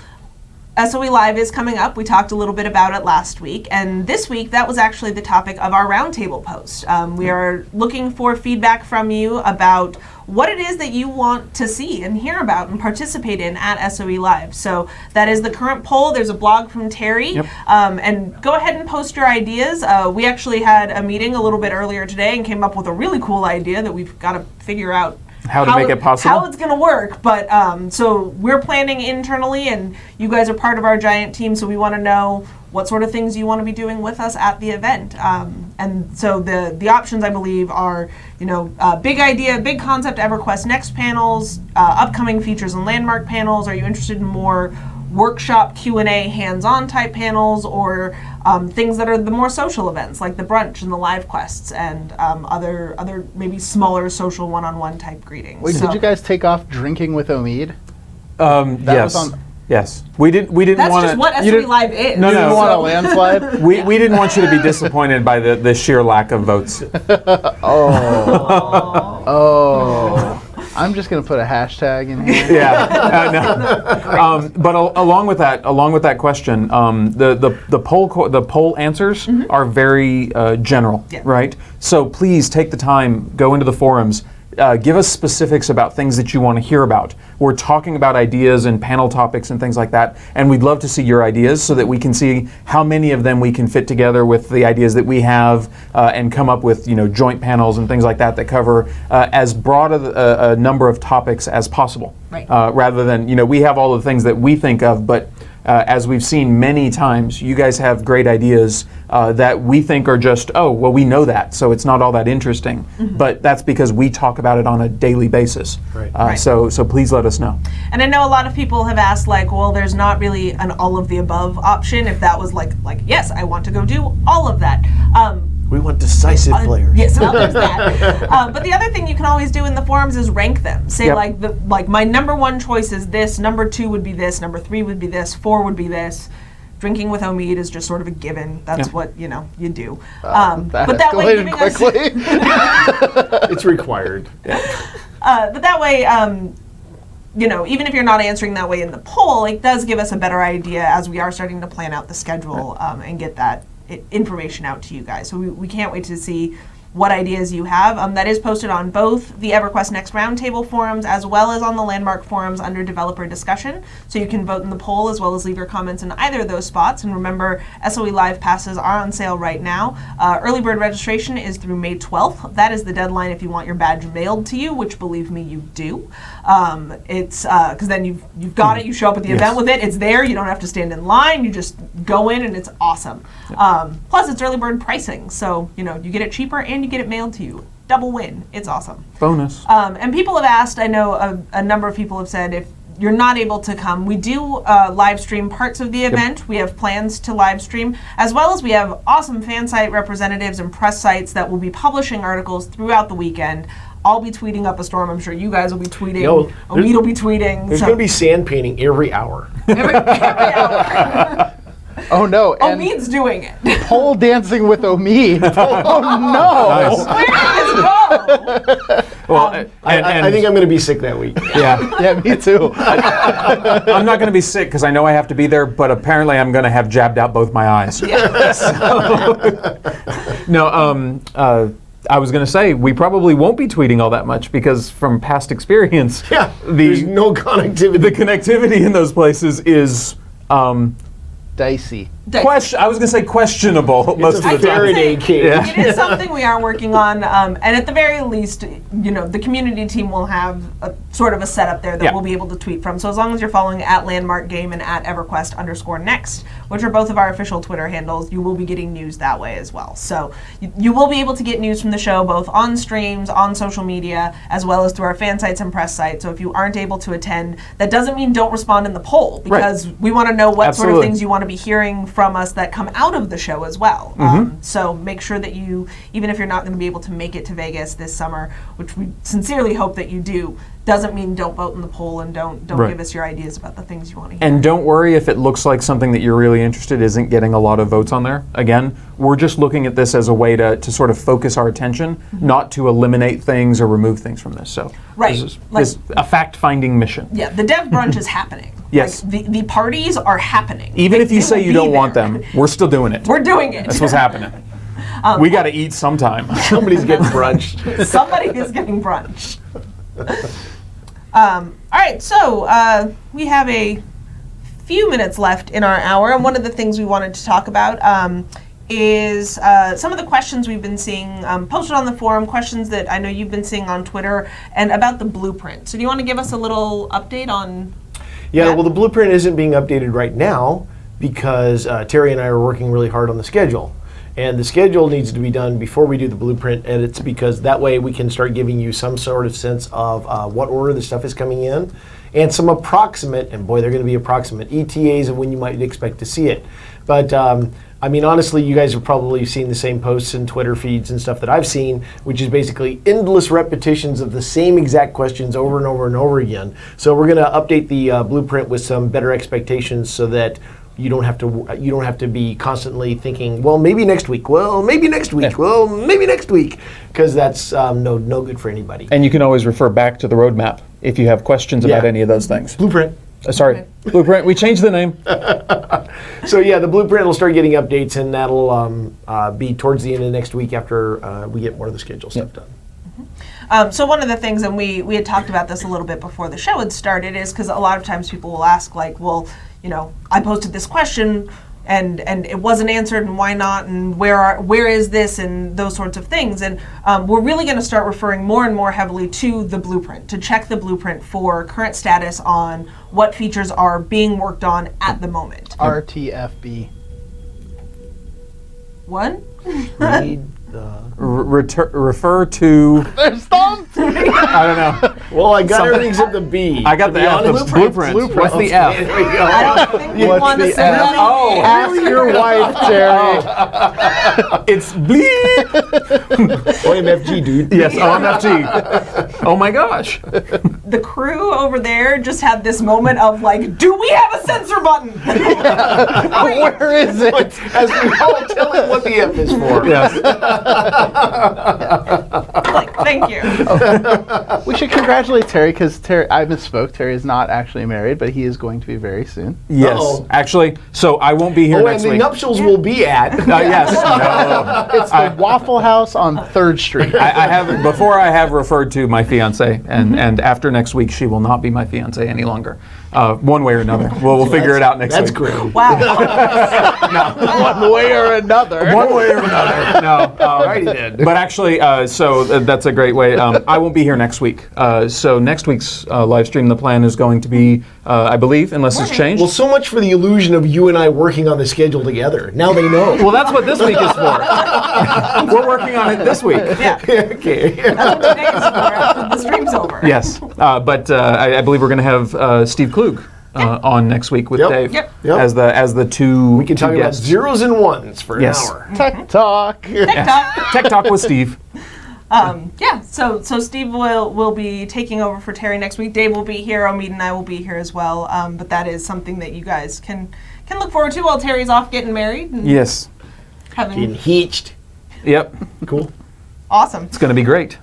Speaker 1: SOE Live is coming up. We talked a little bit about it last week, and this week that was actually the topic of our roundtable post. We are looking for feedback from you about what it is that you want to see and hear about and participate in at SOE Live. So that is the current poll. There's a blog from Terry, and go ahead and post your ideas. We actually had a meeting a little bit earlier today and came up with a really cool idea that we've got to figure out
Speaker 3: how to make it possible?
Speaker 1: How it's going to work. But so we're planning internally, and you guys are part of our giant team, so we want to know what sort of things you want to be doing with us at the event. And so the options, I believe, are, you know, big idea, big concept EverQuest Next panels, upcoming features and landmark panels. Are you interested in more workshop Q&A hands-on type panels, or things that are the more social events like the brunch and the live quests and other maybe smaller social one-on-one type greetings?
Speaker 4: Wait, did you guys take off drinking with Omid?
Speaker 3: Yes. Yes. We didn't
Speaker 1: That's
Speaker 3: want
Speaker 1: just what
Speaker 3: you
Speaker 1: SOE
Speaker 3: didn't-
Speaker 1: Live is.
Speaker 3: No,
Speaker 4: You didn't
Speaker 3: no.
Speaker 4: want a landslide?
Speaker 3: We didn't want you to be disappointed by the sheer lack of votes.
Speaker 4: Oh. I'm just gonna put a hashtag in here.
Speaker 3: Yeah. No. But along with that question, the poll answers are very general,
Speaker 1: Yeah.
Speaker 3: right? So please take the time, go into the forums. Give us specifics about things that you want to hear about. We're talking about ideas and panel topics and things like that, and we'd love to see your ideas so that we can see how many of them we can fit together with the ideas that we have and come up with joint panels and things like that that cover as broad a number of topics as possible.
Speaker 1: Right.
Speaker 3: Rather than, we have all the things that we think of, but as we've seen many times, you guys have great ideas that we think are just, we know that, so it's not all that interesting. But that's because we talk about it on a daily basis.
Speaker 2: Right.
Speaker 1: Right.
Speaker 3: So please let us know.
Speaker 1: And I know a lot of people have asked, there's not really an all of the above option. If that was like, yes, I want to go do all of that.
Speaker 2: We want decisive players.
Speaker 1: Yes, well, there's that. But the other thing you can always do in the forums is rank them. Say
Speaker 3: Yep.
Speaker 1: my number one choice is this, number two would be this, number three would be this, four would be this. Drinking with Omid is just sort of a given. That's
Speaker 3: Yep.
Speaker 1: what you do.
Speaker 4: That
Speaker 1: but that way,
Speaker 4: escalated
Speaker 1: giving us,
Speaker 4: quickly.
Speaker 2: It's required.
Speaker 1: but that way, even if you're not answering that way in the poll, it does give us a better idea as we are starting to plan out the schedule and get that information out to you guys. So we can't wait to see what ideas you have. That is posted on both the EverQuest Next Roundtable forums as well as on the Landmark forums under developer discussion. So you can vote in the poll as well as leave your comments in either of those spots. And remember, SOE Live passes are on sale right now. Early bird registration is through May 12th. That is the deadline if you want your badge mailed to you, which believe me, you do. It's because then you've got it. You show up at the event with it. It's there. You don't have to stand in line. You just go in and it's awesome. Plus, it's early bird pricing, so you get it cheaper and you get it mailed to you. Double win. It's awesome.
Speaker 3: Bonus.
Speaker 1: And people have asked, I know a number of people have said, if you're not able to come, we do live stream parts of the event. We have plans to live stream, as well as we have awesome fan site representatives and press sites that will be publishing articles throughout the weekend. I'll be tweeting up a storm. I'm sure you guys will be tweeting. Omid will be tweeting.
Speaker 2: There's going to be sand painting every hour.
Speaker 1: every hour.
Speaker 4: Oh no! And
Speaker 1: Omid's doing it.
Speaker 4: pole dancing with Omid. Oh no!
Speaker 3: Nice.
Speaker 1: Where did it go?
Speaker 3: Well,
Speaker 2: I think I'm going to be sick that week.
Speaker 3: yeah.
Speaker 4: Yeah, me too.
Speaker 3: I'm not going to be sick because I know I have to be there, but apparently I'm going to have jabbed out both my eyes. No, I was going to say, we probably won't be tweeting all that much because from past experience,
Speaker 2: There's no connectivity.
Speaker 3: the connectivity in those places is
Speaker 4: Dicey.
Speaker 3: I was going to say questionable most of the time.
Speaker 2: Faraday cage.
Speaker 3: Yeah.
Speaker 1: It is something we are working on, and at the very least, the community team will have a sort of a setup there that we'll be able to tweet from. So as long as you're following at Landmark Game and at EverQuest_Next, which are both of our official Twitter handles, you will be getting news that way as well. So you will be able to get news from the show both on streams, on social media, as well as through our fan sites and press sites. So if you aren't able to attend, that doesn't mean don't respond in the poll, because we want to know what sort of things you want to be hearing from us that come out of the show as well. So make sure that you, even if you're not going to be able to make it to Vegas this summer, which we sincerely hope that you do, doesn't mean don't vote in the poll and don't give us your ideas about the things you want to hear.
Speaker 3: And don't worry if it looks like something that you're really interested isn't getting a lot of votes on there. Again, we're just looking at this as a way to sort of focus our attention, not to eliminate things or remove things from this. So this is a fact-finding mission.
Speaker 1: Yeah, the dev brunch is happening.
Speaker 3: Yes.
Speaker 1: The parties are happening.
Speaker 3: Even if you
Speaker 1: They
Speaker 3: say
Speaker 1: will
Speaker 3: you
Speaker 1: be
Speaker 3: don't want
Speaker 1: there.
Speaker 3: them, we're still doing it.
Speaker 1: We're doing it.
Speaker 3: That's what's happening. We got to eat sometime.
Speaker 2: Somebody's getting brunch.
Speaker 1: Somebody is getting brunch. All right, so we have a few minutes left in our hour, and one of the things we wanted to talk about is some of the questions we've been seeing posted on the forum, questions that I know you've been seeing on Twitter, and about the blueprint. So do you want to give us a little update on that?
Speaker 2: Well, the blueprint isn't being updated right now because Terry and I are working really hard on the schedule. And the schedule needs to be done before we do the blueprint edits, because that way we can start giving you some sort of sense of what order the stuff is coming in, and some approximate, and boy, they're going to be approximate, ETAs of when you might expect to see it. But I mean, honestly, you guys have probably seen the same posts and Twitter feeds and stuff that I've seen, which is basically endless repetitions of the same exact questions over and over and over again. So we're going to update the blueprint with some better expectations so that you don't have to be constantly thinking, well, maybe next week. Well, maybe next week.
Speaker 3: Yeah.
Speaker 2: Well, maybe next week, because that's no good for anybody.
Speaker 3: And you can always refer back to the roadmap if you have questions about
Speaker 2: Yeah.
Speaker 3: any of those things.
Speaker 2: Blueprint.
Speaker 3: Sorry, Blueprint. We changed the name.
Speaker 2: So yeah, the blueprint will start getting updates, and that'll be towards the end of next week after we get more of the schedule stuff done.
Speaker 1: So one of the things, and we had talked about this a little bit before the show had started, is because a lot of times people will ask, like, well, I posted this question and it wasn't answered, and why not, and where is this, and those sorts of things. And we're really going to start referring more and more heavily to the blueprint, to check the blueprint for current status on what features are being worked on at the moment.
Speaker 4: RTFB.
Speaker 1: What?
Speaker 2: Read the...
Speaker 3: Refer to.
Speaker 4: There's thumbs!
Speaker 3: I don't know.
Speaker 2: Well, I got
Speaker 3: Something-
Speaker 2: everything except the B.
Speaker 3: I got
Speaker 2: to
Speaker 3: the
Speaker 2: be
Speaker 3: F.
Speaker 2: honest.
Speaker 3: The blueprint. What's the F?
Speaker 2: There we go.
Speaker 1: I don't think we
Speaker 4: What's
Speaker 1: want to
Speaker 4: the
Speaker 1: say
Speaker 4: F?
Speaker 1: that.
Speaker 3: Oh.
Speaker 4: Ask your wife, Terry.
Speaker 3: It's bleep.
Speaker 2: OMFG, dude.
Speaker 3: Yes, OMFG. Oh my gosh.
Speaker 1: The crew over there just had this moment of like, do we have a censor button?
Speaker 4: Where is it?
Speaker 2: As we all tell him what the F is for.
Speaker 3: Yes.
Speaker 1: Like, thank you.
Speaker 4: We should congratulate Terry, because Terry, I misspoke. Terry is not actually married, but he is going to be very soon.
Speaker 3: Yes.
Speaker 2: Uh-oh.
Speaker 3: Actually, so I won't be here
Speaker 2: Oh, and
Speaker 3: next
Speaker 2: the
Speaker 3: week.
Speaker 2: nuptials will be at.
Speaker 3: Yes. No.
Speaker 4: It's the Waffle House on 3rd Street.
Speaker 3: I have before I have referred to my fiance, and after next week she will not be my fiance any longer, one way or another. We'll figure it out next
Speaker 2: That's
Speaker 3: week.
Speaker 2: great.
Speaker 1: Wow.
Speaker 4: One way or another.
Speaker 3: One way or another. No.
Speaker 2: Alrighty then.
Speaker 3: But actually, so that's a great way. I won't be here next week. So next week's live stream, the plan is going to be, I believe, unless it's changed.
Speaker 2: Well, so much for the illusion of you and I working on the schedule together. Now they know.
Speaker 3: Well, that's what this week is for. We're working on it this week.
Speaker 1: Yeah.
Speaker 2: Okay.
Speaker 1: That's what today is for after the stream's over.
Speaker 3: Yes, but I believe we're going to have Steve Klug on next week with
Speaker 2: Yep.
Speaker 3: Dave
Speaker 1: Yep.
Speaker 2: Yep.
Speaker 3: as the two.
Speaker 2: We can talk
Speaker 3: two
Speaker 2: about
Speaker 3: guests.
Speaker 2: zeros and ones for an
Speaker 3: Yes.
Speaker 2: hour.
Speaker 4: Tech Talk.
Speaker 1: TikTok.
Speaker 3: Tech Talk with Steve.
Speaker 1: Yeah, so Steve will be taking over for Terry next week. Dave will be here. Omid and I will be here as well. But that is something that you guys can look forward to while Terry's off getting married. And
Speaker 3: Yes.
Speaker 1: having
Speaker 2: Getting hitched.
Speaker 3: Yep.
Speaker 2: Cool.
Speaker 1: awesome.
Speaker 3: It's going to be great.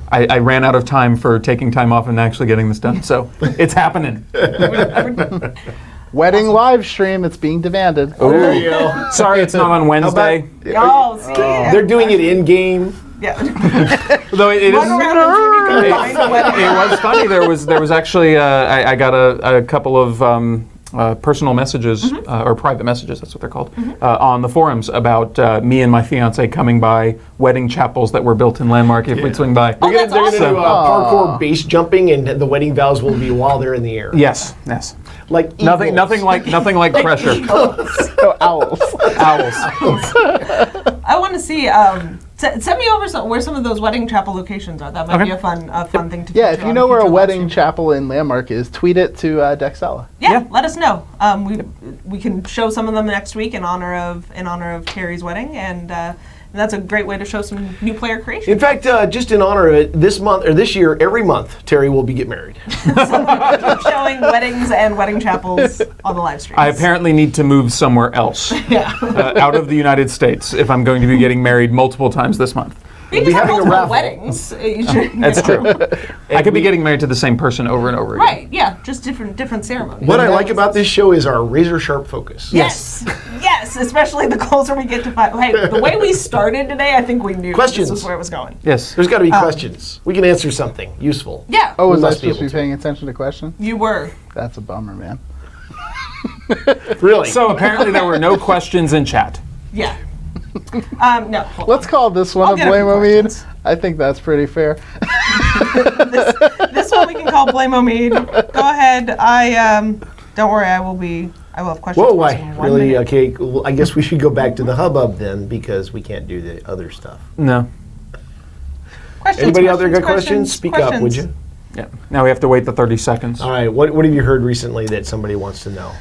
Speaker 3: I ran out of time for taking time off and actually getting this done, so it's happening.
Speaker 4: Wedding live stream. It's being demanded.
Speaker 2: There you go.
Speaker 3: Sorry, it's not on Wednesday.
Speaker 1: Oh, see,
Speaker 2: They're doing it in game.
Speaker 1: yeah.
Speaker 3: Though it is.
Speaker 1: Run around and see if you can find a wedding.
Speaker 3: It was funny. There was actually I got a couple of personal messages or private messages. That's what they're called on the forums about me and my fiance coming by wedding chapels that were built in Landmark. If we'd swing by.
Speaker 1: Oh,
Speaker 2: They're
Speaker 1: that's
Speaker 2: going to do
Speaker 1: awesome.
Speaker 2: parkour base jumping, and the wedding vows will be while they're in the air.
Speaker 3: Yes. Yes.
Speaker 2: Like
Speaker 3: Nothing.
Speaker 2: eagles.
Speaker 3: Nothing like pressure.
Speaker 4: Oh, owls.
Speaker 3: Owls.
Speaker 1: I want to see. Send me over where some of those wedding chapel locations are. That might be a fun thing to
Speaker 4: Yeah,
Speaker 1: feature
Speaker 4: if you
Speaker 1: on
Speaker 4: know
Speaker 1: a
Speaker 4: where a
Speaker 1: future live
Speaker 4: wedding
Speaker 1: stream.
Speaker 4: chapel in Landmark is, tweet it to Dexella.
Speaker 1: Yeah, let us know. We can show some of them next week in honor of Terry's wedding, and that's a great way to show some new player creation.
Speaker 2: In fact, just in honor of it, this month or this year, every month, Terry will be getting married.
Speaker 1: Keep showing weddings and wedding chapels on the live streams.
Speaker 3: I apparently need to move somewhere else, out of the United States, if I'm going to be getting married multiple times this month.
Speaker 1: We
Speaker 2: be
Speaker 1: just have
Speaker 2: having a
Speaker 1: multiple
Speaker 2: raffle.
Speaker 1: weddings. You should-
Speaker 3: That's true. I could be getting married to the same person over and over again.
Speaker 1: Right, yeah, just different ceremonies.
Speaker 2: What I like about this show is our razor sharp focus.
Speaker 1: Yes, yes, especially the closer we get to hey, the way we started today, I think we knew
Speaker 2: Questions.
Speaker 1: this was where it was going.
Speaker 3: Yes.
Speaker 2: There's got to be questions. We can answer something useful.
Speaker 1: Yeah,
Speaker 4: Oh, was I
Speaker 2: must be
Speaker 4: supposed to
Speaker 2: able
Speaker 4: be
Speaker 2: to.
Speaker 4: paying attention to questions?
Speaker 1: you were.
Speaker 4: That's a bummer, man.
Speaker 2: Really?
Speaker 3: So apparently there were no questions in chat.
Speaker 1: Yeah. No. hold
Speaker 4: Let's call this one
Speaker 1: I'll
Speaker 4: a
Speaker 1: get a few
Speaker 4: blame Omid.
Speaker 1: questions.
Speaker 4: I think that's pretty fair.
Speaker 1: on. This one we can call Blame Omid. Go ahead. Don't worry. I will have questions.
Speaker 2: Whoa,
Speaker 1: for
Speaker 2: why?
Speaker 1: us in 1
Speaker 2: Really?
Speaker 1: minute.
Speaker 2: Okay, well, I guess we should go back to the hubbub then, because we can't do the other stuff.
Speaker 3: No.
Speaker 1: Questions,
Speaker 2: Anybody out there got questions? Speak up, would you?
Speaker 3: Yeah. Now we have to wait the 30 seconds.
Speaker 2: All right, what have you heard recently that somebody wants to know?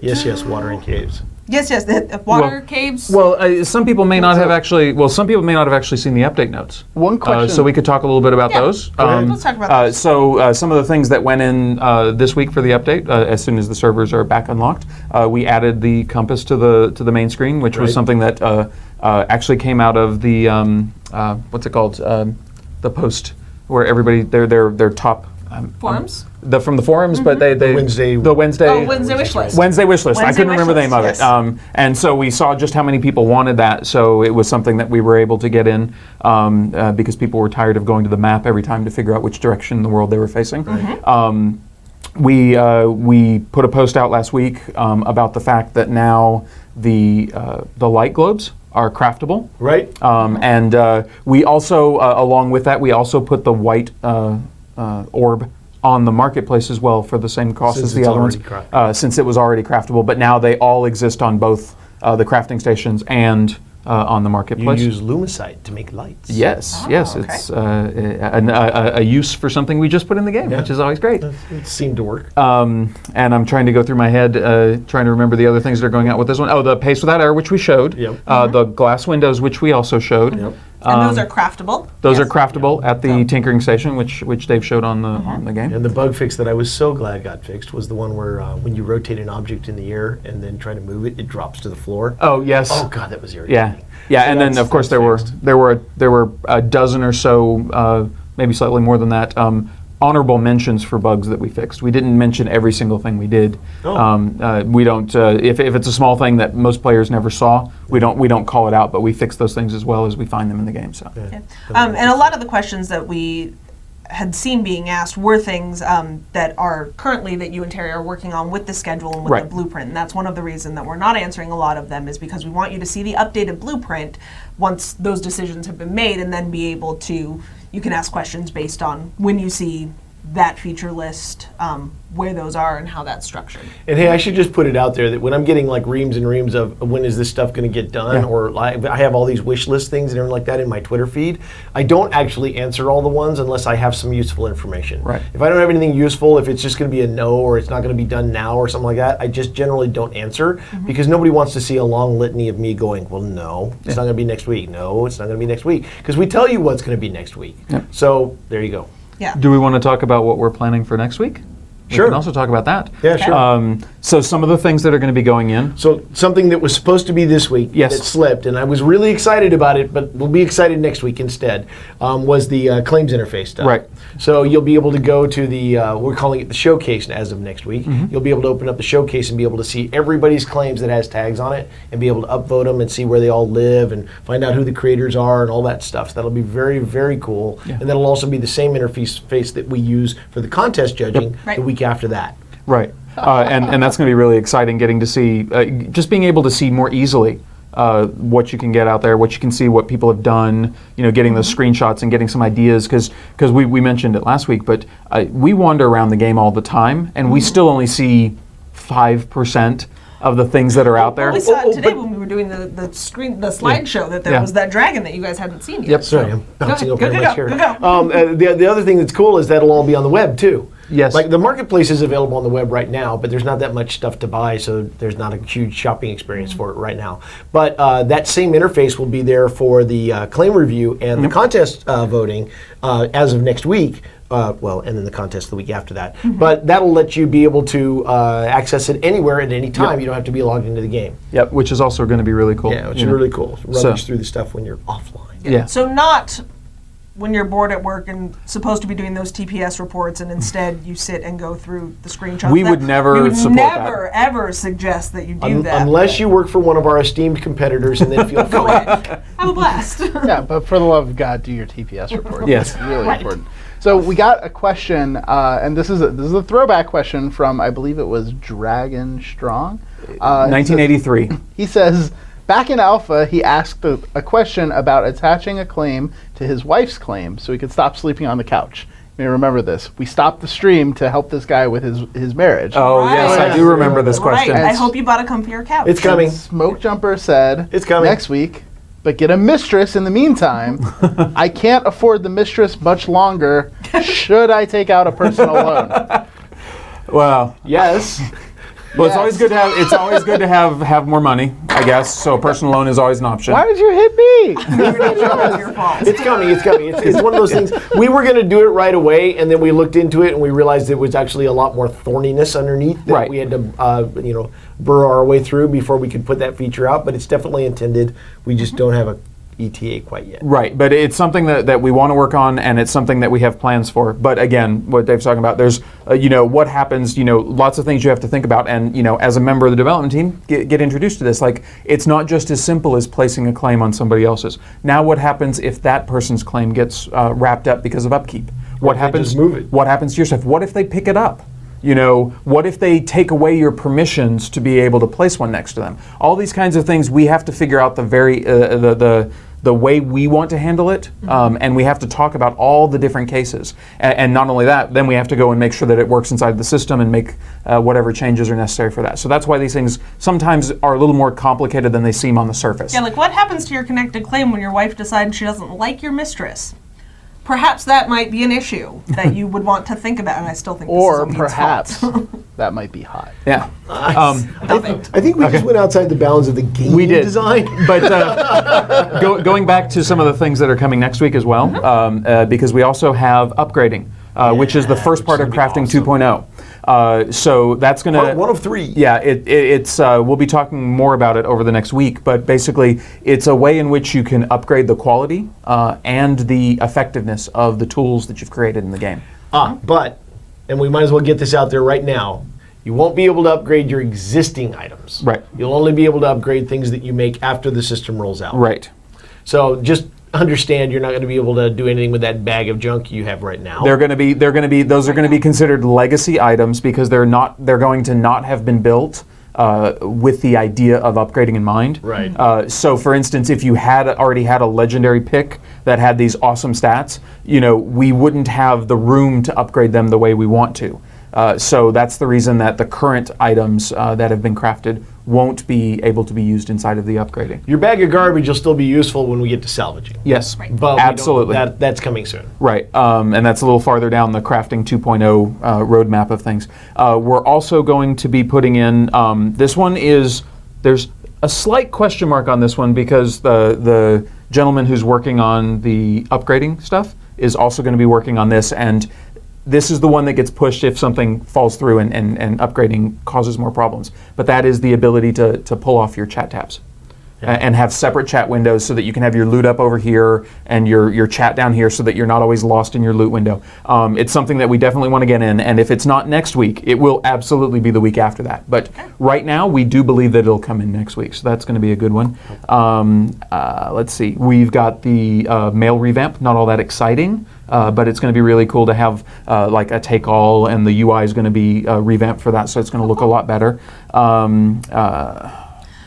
Speaker 2: Yes, watering caves.
Speaker 1: Yes, the water caves.
Speaker 3: Well, some people may not have actually. Well, some people may not have actually seen the update notes.
Speaker 4: One question.
Speaker 3: So we could talk a little bit about those.
Speaker 1: Let's talk about those.
Speaker 3: So some of the things that went in this week for the update, as soon as the servers are back unlocked, we added the compass to the main screen, which was something that actually came out of the what's it called? The post where everybody their top.
Speaker 1: Forums?
Speaker 3: From the forums, but the Wednesday
Speaker 1: wish list.
Speaker 3: Wednesday wish list. I couldn't remember the name of it.
Speaker 1: Yes.
Speaker 3: And so we saw just how many people wanted that. So it was something that we were able to get in because people were tired of going to the map every time to figure out which direction in the world they were facing. We put a post out last week about the fact that now the light globes are craftable.
Speaker 2: Right.
Speaker 3: And we also, along with that, we also put the white orb on the marketplace as well for the same cost as the other ones, since it was already craftable. But now they all exist on both the crafting stations and on the marketplace.
Speaker 2: You use lumicite to make lights.
Speaker 3: Yes,
Speaker 1: okay.
Speaker 3: It's a use for something we just put in the game, which is always great.
Speaker 2: It seemed to work.
Speaker 3: And I'm trying to go through my head, trying to remember the other things that are going out with this one. Oh, the paste without error, which we showed.
Speaker 2: Yep.
Speaker 3: The glass windows, which we also showed.
Speaker 2: Yep.
Speaker 1: And those are craftable?
Speaker 3: Those are craftable at the tinkering station, which Dave showed on the game.
Speaker 2: And the bug fix that I was so glad got fixed was the one where when you rotate an object in the air and then try to move it, it drops to the floor.
Speaker 3: Oh yes.
Speaker 2: Oh God, that was irritating.
Speaker 3: Yeah,
Speaker 2: So
Speaker 3: and then of course there were a dozen or so, maybe slightly more than that, honorable mentions for bugs that we fixed. We didn't mention every single thing we did. We don't. If it's a small thing that most players never saw, we don't call it out. But we fix those things as well as we find them in the game. So.
Speaker 1: Yeah. And a lot of the questions that we had seen being asked were things that are currently that you and Terry are working on with the schedule and with the blueprint. And that's one of the reasons that we're not answering a lot of them is because we want you to see the updated blueprint once those decisions have been made, and then be able to. You can ask questions based on when you see that feature list, where those are and how that's structured.
Speaker 2: And hey, I should just put it out there that when I'm getting like reams and reams of when is this stuff going to get done, or I have all these wish list things and everything like that in my Twitter feed, I don't actually answer all the ones unless I have some useful information.
Speaker 3: Right.
Speaker 2: If I don't have anything useful, if it's just going to be a no or it's not going to be done now or something like that, I just generally don't answer because nobody wants to see a long litany of me going, well, no, it's not going to be next week. No, it's not going to be next week. Because we tell you what's going to be next week. So there you go.
Speaker 1: Yeah.
Speaker 3: Do we want to talk about what we're planning for next week?
Speaker 2: Sure.
Speaker 3: We can also talk about that.
Speaker 2: Yeah, sure.
Speaker 3: So some of the things that are going to be going in.
Speaker 2: So something that was supposed to be this week that slipped, and I was really excited about it, but we'll be excited next week instead, was the claims interface stuff.
Speaker 3: Right.
Speaker 2: So you'll be able to go to the, we're calling it the showcase as of next week. You'll be able to open up the showcase and be able to see everybody's claims that has tags on it and be able to upvote them and see where they all live and find out who the creators are and all that stuff. So that'll be very, very cool. Yeah. And that'll also be the same interface that we use for the contest judging the week after that.
Speaker 3: Right. And that's going to be really exciting, getting to see, just being able to see more easily what you can get out there, what you can see, what people have done, getting those screenshots and getting some ideas, because we mentioned it last week, but we wander around the game all the time, and we still only see 5% of the things that are out there.
Speaker 1: We saw it today when we were doing the slideshow that there was that dragon that you guys hadn't seen yet.
Speaker 2: Yep, sorry, I'm bouncing over my chair.
Speaker 1: Go.
Speaker 2: The other thing that's cool is that'll all be on the web too.
Speaker 3: Yes.
Speaker 2: Like the marketplace is available on the web right now, but there's not that much stuff to buy, so there's not a huge shopping experience for it right now. But that same interface will be there for the claim review and the contest voting as of next week. And then the contest the week after that. But that'll let you be able to access it anywhere at any time. You don't have to be logged into the game.
Speaker 3: Yep, which is also going to be really cool.
Speaker 2: Yeah, which is really cool. Rummage through the stuff when you're offline.
Speaker 3: Yeah.
Speaker 1: So not when you're bored at work and supposed to be doing those TPS reports, and instead you sit and go through the screenshots.
Speaker 3: We would never support that.
Speaker 1: Never, ever suggest that you do that.
Speaker 2: Unless you work for one of our esteemed competitors, and then feel free.
Speaker 1: Have a blast.
Speaker 4: Yeah, but for the love of God, do your TPS report.
Speaker 3: Yes.
Speaker 4: It's really important. So we got a question, and this is a throwback question from, I believe it was Dragon Strong.
Speaker 3: 1983.
Speaker 4: He says, back in Alpha, he asked a question about attaching a claim to his wife's claim so he could stop sleeping on the couch. You may remember this. We stopped the stream to help this guy with his marriage.
Speaker 3: Oh, yes, I do remember this question.
Speaker 1: Right. I hope you bought a comfier couch.
Speaker 2: It's coming.
Speaker 4: Smokejumper said,
Speaker 2: it's coming
Speaker 4: next week, but get a mistress in the meantime. I can't afford the mistress much longer. Should I take out a personal loan?
Speaker 3: Well,
Speaker 2: yes.
Speaker 3: Well, it's always good to have more money, I guess. So a personal loan is always an option.
Speaker 4: Why did you hit me?
Speaker 1: It's your fault.
Speaker 2: It's coming. It's one of those things. We were going to do it right away, and then we looked into it, and we realized it was actually a lot more thorniness underneath that we had to, burrow our way through before we could put that feature out. But it's definitely intended. We just don't have a ETA quite yet.
Speaker 3: Right, but it's something that we want to work on, and it's something that we have plans for. But again, what Dave's talking about, there's, what happens, lots of things you have to think about, and, as a member of the development team, get introduced to this. Like, it's not just as simple as placing a claim on somebody else's. Now what happens if that person's claim gets wrapped up because of upkeep? What happens?
Speaker 2: Just move it.
Speaker 3: What happens to your stuff? What if they pick it up? What if they take away your permissions to be able to place one next to them? All these kinds of things, we have to figure out the way we want to handle it, and we have to talk about all the different cases. And not only that, then we have to go and make sure that it works inside the system and make whatever changes are necessary for that. So that's why these things sometimes are a little more complicated than they seem on the surface.
Speaker 1: Yeah, like what happens to your connected claim when your wife decides she doesn't like your mistress? Perhaps that might be an issue that you would want to think about, and I still think this is
Speaker 4: Or
Speaker 1: Amin's
Speaker 4: perhaps
Speaker 1: fault.
Speaker 4: that might be hot.
Speaker 3: Yeah.
Speaker 2: I think we just went outside the bounds of the game
Speaker 3: We did.
Speaker 2: design.
Speaker 3: But going back to some of the things that are coming next week as well, because we also have upgrading, which is the first part of Crafting 2.0. So that's going to...
Speaker 2: Part 1 of 3.
Speaker 3: Yeah, it's we'll be talking more about it over the next week, but basically it's a way in which you can upgrade the quality and the effectiveness of the tools that you've created in the game.
Speaker 2: And we might as well get this out there right now, you won't be able to upgrade your existing items.
Speaker 3: Right.
Speaker 2: You'll only be able to upgrade things that you make after the system rolls out.
Speaker 3: Right.
Speaker 2: So just understand you're not going to be able to do anything with that bag of junk you have right now.
Speaker 3: Those are going to be considered legacy items because they're going to not have been built with the idea of upgrading in mind.
Speaker 2: Right.
Speaker 3: So for instance, if you had already had a legendary pick that had these awesome stats, we wouldn't have the room to upgrade them the way we want to. So that's the reason that the current items that have been crafted won't be able to be used inside of the upgrading.
Speaker 2: Your bag of garbage will still be useful when we get to salvaging.
Speaker 3: Yes,
Speaker 2: But
Speaker 3: absolutely.
Speaker 2: That's coming soon.
Speaker 3: Right, and that's a little farther down the Crafting 2.0 roadmap of things. We're also going to be putting in, this one is, there's a slight question mark on this one because the gentleman who's working on the upgrading stuff is also going to be working on this, and this is the one that gets pushed if something falls through and upgrading causes more problems. But that is the ability to pull off your chat tabs and have separate chat windows so that you can have your loot up over here and your chat down here so that you're not always lost in your loot window. It's something that we definitely want to get in, and if it's not next week, it will absolutely be the week after that. But right now, we do believe that it'll come in next week, so that's going to be a good one. Let's see. We've got the mail revamp, not all that exciting. But it's going to be really cool to have like a take-all, and the UI is going to be revamped for that, so it's going to look a lot better.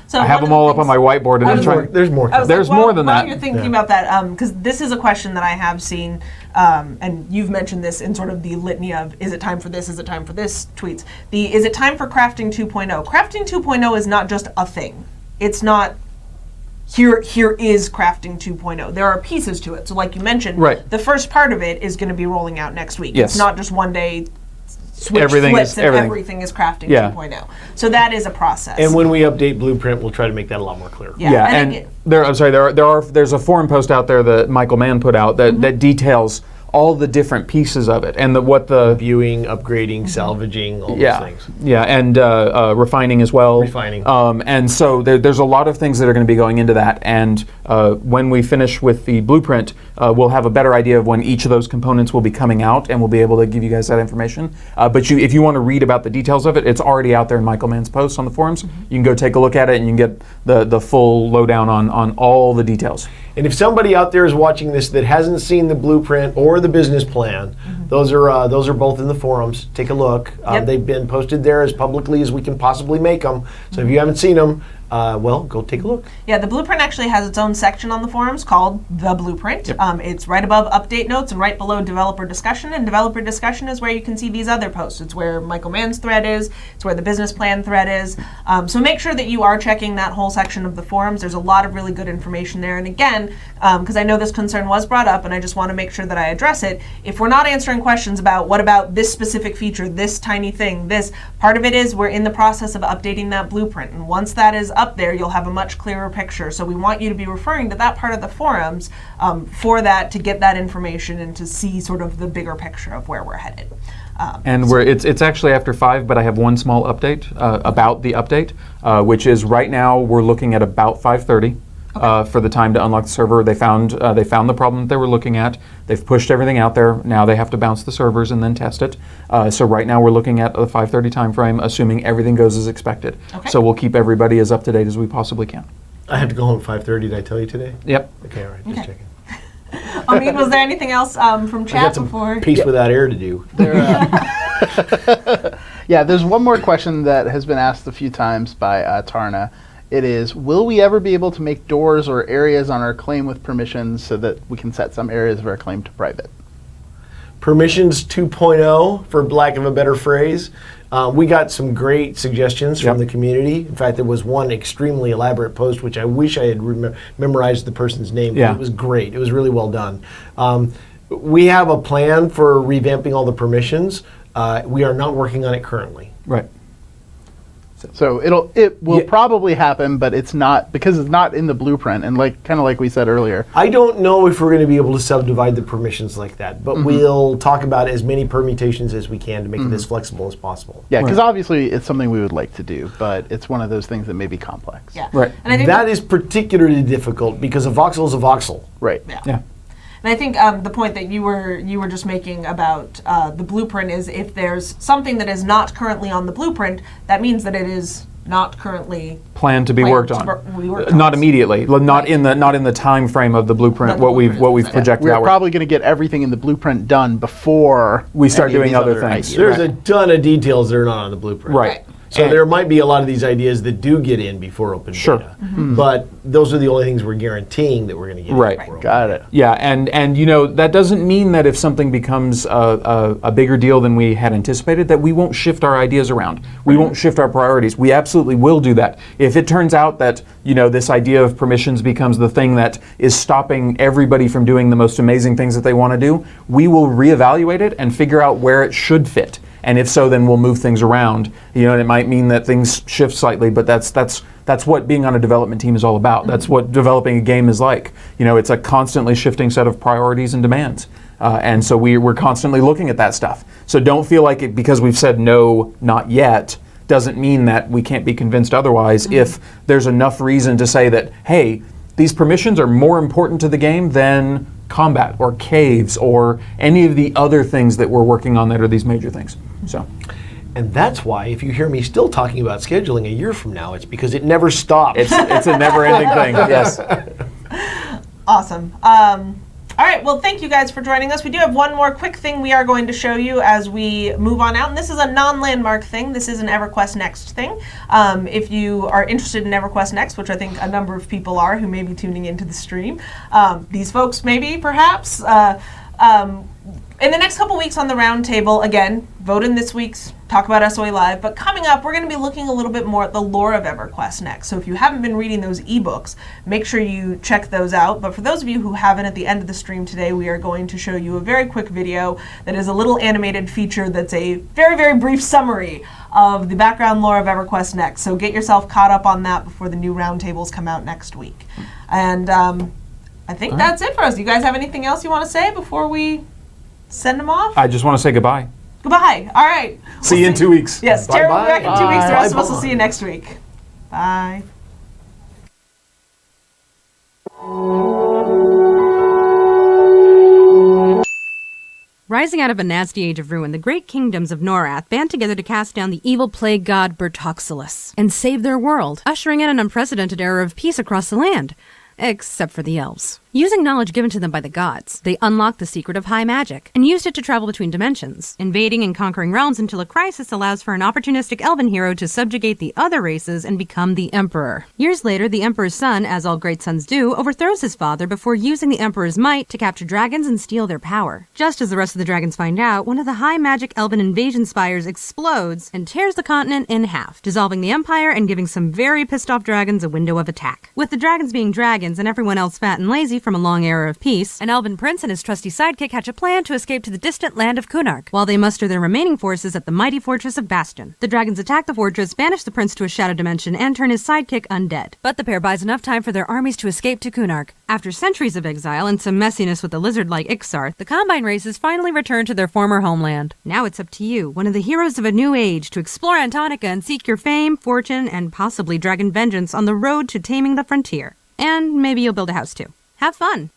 Speaker 1: So
Speaker 3: I have them all up on my whiteboard, and
Speaker 2: There's more.
Speaker 3: There's more than that.
Speaker 1: While you're thinking about that, because this is a question that I have seen, and you've mentioned this in sort of the litany of, is it time for this, is it time for this tweets. Is it time for Crafting 2.0? Crafting 2.0 is not just a thing. It's not, here is Crafting 2.0. There are pieces to it. So like you mentioned, the first part of it is going to be rolling out next week.
Speaker 3: Yes.
Speaker 1: It's not just one day switch
Speaker 3: Everything
Speaker 1: flips
Speaker 3: is-
Speaker 1: and
Speaker 3: everything.
Speaker 1: everything is Crafting 2.0. So that is a process.
Speaker 2: And when we update Blueprint, we'll try to make that a lot more clear.
Speaker 1: Yeah,
Speaker 3: and
Speaker 1: again,
Speaker 3: there's a forum post out there that Michael Mann put out that details all the different pieces of it and what the
Speaker 2: Viewing, upgrading, salvaging, all those things.
Speaker 3: Yeah, and refining as well.
Speaker 2: Refining.
Speaker 3: And so there's a lot of things that are going to be going into that. And when we finish with the blueprint, we'll have a better idea of when each of those components will be coming out, and we'll be able to give you guys that information. But if you want to read about the details of it, it's already out there in Michael Mann's posts on the forums. You can go take a look at it, and you can get the full lowdown on all the details.
Speaker 2: And if somebody out there is watching this that hasn't seen the blueprint or the business plan, those are both in the forums. Take a look. They've been posted there as publicly as we can possibly make them. So if you haven't seen them,
Speaker 5: well, go take a look.
Speaker 1: Yeah, the Blueprint actually has its own section on the forums called The Blueprint.
Speaker 3: Yep.
Speaker 1: It's right above update notes and right below developer discussion. And developer discussion is where you can see these other posts. It's where Michael Mann's thread is. It's where the business plan thread is. So make sure that you are checking that whole section of the forums. There's a lot of really good information there. And again, because I know this concern was brought up and I just want to make sure that I address it, if we're not answering questions about what about this specific feature, this tiny thing, this, part of it is we're in the process of updating that blueprint. And once that is up there, you'll have a much clearer picture. So we want you to be referring to that part of the forums for that, to get that information and to see sort of the bigger picture of where we're headed.
Speaker 3: And it's actually after 5, but I have one small update about the update, which is right now we're looking at about 5:30 for the time to unlock the server. They found the problem that they were looking at. They've pushed everything out there. Now they have to bounce the servers and then test it. So right now we're looking at the 5:30 time frame, assuming everything goes as expected.
Speaker 1: Okay.
Speaker 3: So we'll keep everybody as up to date as we possibly can.
Speaker 5: I have to go home at 5:30. Did I tell you today?
Speaker 3: Yep.
Speaker 5: Okay, all right, just checking.
Speaker 1: I mean, was there anything else from
Speaker 5: I
Speaker 1: chat
Speaker 5: got some
Speaker 1: before?
Speaker 5: Peace Without Air to do.
Speaker 4: Yeah, there's one more question that has been asked a few times by Tarna. It is, will we ever be able to make doors or areas on our claim with permissions so that we can set some areas of our claim to private?
Speaker 5: Permissions 2.0, for lack of a better phrase. We got some great suggestions from the community. In fact, there was one extremely elaborate post, which I wish I had memorized the person's name. But it was great. It was really well done. We have a plan for revamping all the permissions. We are not working on it currently.
Speaker 3: Right.
Speaker 4: So it will probably happen, but it's not, because it's not in the blueprint, and kind of like we said earlier.
Speaker 5: I don't know if we're going to be able to subdivide the permissions like that, but we'll talk about as many permutations as we can to make it as flexible as possible.
Speaker 4: Yeah, because obviously it's something we would like to do, but it's one of those things that may be complex.
Speaker 1: Yeah.
Speaker 3: Right.
Speaker 1: And I think
Speaker 5: That is particularly difficult because a voxel is a voxel.
Speaker 4: Right.
Speaker 3: Yeah.
Speaker 1: And I think the point that you were just making about the blueprint is, if there's something that is not currently on the blueprint, that means that it is not currently
Speaker 3: Planned to be worked on. Not immediately. Not in the time frame of the blueprint. What we've projected
Speaker 4: We're
Speaker 3: out.
Speaker 4: probably going to get everything in the blueprint done before
Speaker 3: We start
Speaker 4: any of
Speaker 3: doing
Speaker 4: these
Speaker 3: other things.
Speaker 4: ideas.
Speaker 5: There's a ton of details that are not on the blueprint.
Speaker 3: Right.
Speaker 5: So there might be a lot of these ideas that do get in before open beta. But those are the only things we're guaranteeing that we're going to get in
Speaker 3: Right.
Speaker 5: before open
Speaker 4: Got it.
Speaker 3: Yeah, and that doesn't mean that if something becomes a bigger deal than we had anticipated, that we won't shift our ideas around. We won't shift our priorities. We absolutely will do that. If it turns out that this idea of permissions becomes the thing that is stopping everybody from doing the most amazing things that they want to do, we will reevaluate it and figure out where it should fit. And if so, then we'll move things around. And it might mean that things shift slightly, but that's what being on a development team is all about. That's what developing a game is like. It's a constantly shifting set of priorities and demands. And so we're constantly looking at that stuff. So don't feel like because we've said no, not yet, doesn't mean that we can't be convinced otherwise if there's enough reason to say that, hey, these permissions are more important to the game than combat or caves or any of the other things that we're working on that are these major things. So,
Speaker 5: And that's why if you hear me still talking about scheduling a year from now, it's because it never stops.
Speaker 3: it's a never-ending thing. Yes.
Speaker 1: Awesome. All right, well, thank you guys for joining us. We do have one more quick thing we are going to show you as we move on out, and this is a non-Landmark thing. This is an EverQuest Next thing. If you are interested in EverQuest Next, which I think a number of people are who may be tuning into the stream, these folks maybe, perhaps, in the next couple weeks on the roundtable, again, vote in this week's Talk About SOE Live, but coming up, we're going to be looking a little bit more at the lore of EverQuest Next. So if you haven't been reading those ebooks, make sure you check those out. But for those of you who haven't, at the end of the stream today, we are going to show you a very quick video that is a little animated feature that's a very, very brief summary of the background lore of EverQuest Next. So get yourself caught up on that before the new roundtables come out next week. And I think that's it for us. Do you guys have anything else you want to say before we send them off?
Speaker 3: I just want to say goodbye.
Speaker 1: Goodbye. All right.
Speaker 3: See you in 2 weeks.
Speaker 1: Yes, Tara will be back in 2 weeks. The rest of us will
Speaker 5: Bye-bye.
Speaker 1: see you next week. Bye.
Speaker 6: Rising out of a nasty age of ruin, the great kingdoms of Norath band together to cast down the evil plague god Bertoxilus and save their world, ushering in an unprecedented era of peace across the land. Except for the elves. Using knowledge given to them by the gods, they unlocked the secret of high magic and used it to travel between dimensions, invading and conquering realms until a crisis allows for an opportunistic elven hero to subjugate the other races and become the emperor. Years later, the emperor's son, as all great sons do, overthrows his father before using the emperor's might to capture dragons and steal their power. Just as the rest of the dragons find out, one of the high magic elven invasion spires explodes and tears the continent in half, dissolving the empire and giving some very pissed off dragons a window of attack. With the dragons being dragons and everyone else fat and lazy from a long era of peace, an elven prince and his trusty sidekick hatch a plan to escape to the distant land of Kunark, while they muster their remaining forces at the mighty fortress of Bastion. The dragons attack the fortress, banish the prince to a shadow dimension, and turn his sidekick undead. But the pair buys enough time for their armies to escape to Kunark. After centuries of exile and some messiness with the lizard-like Ixar, the Combine races finally return to their former homeland. Now it's up to you, one of the heroes of a new age, to explore Antonica and seek your fame, fortune, and possibly dragon vengeance on the road to taming the frontier. And maybe you'll build a house too. Have fun!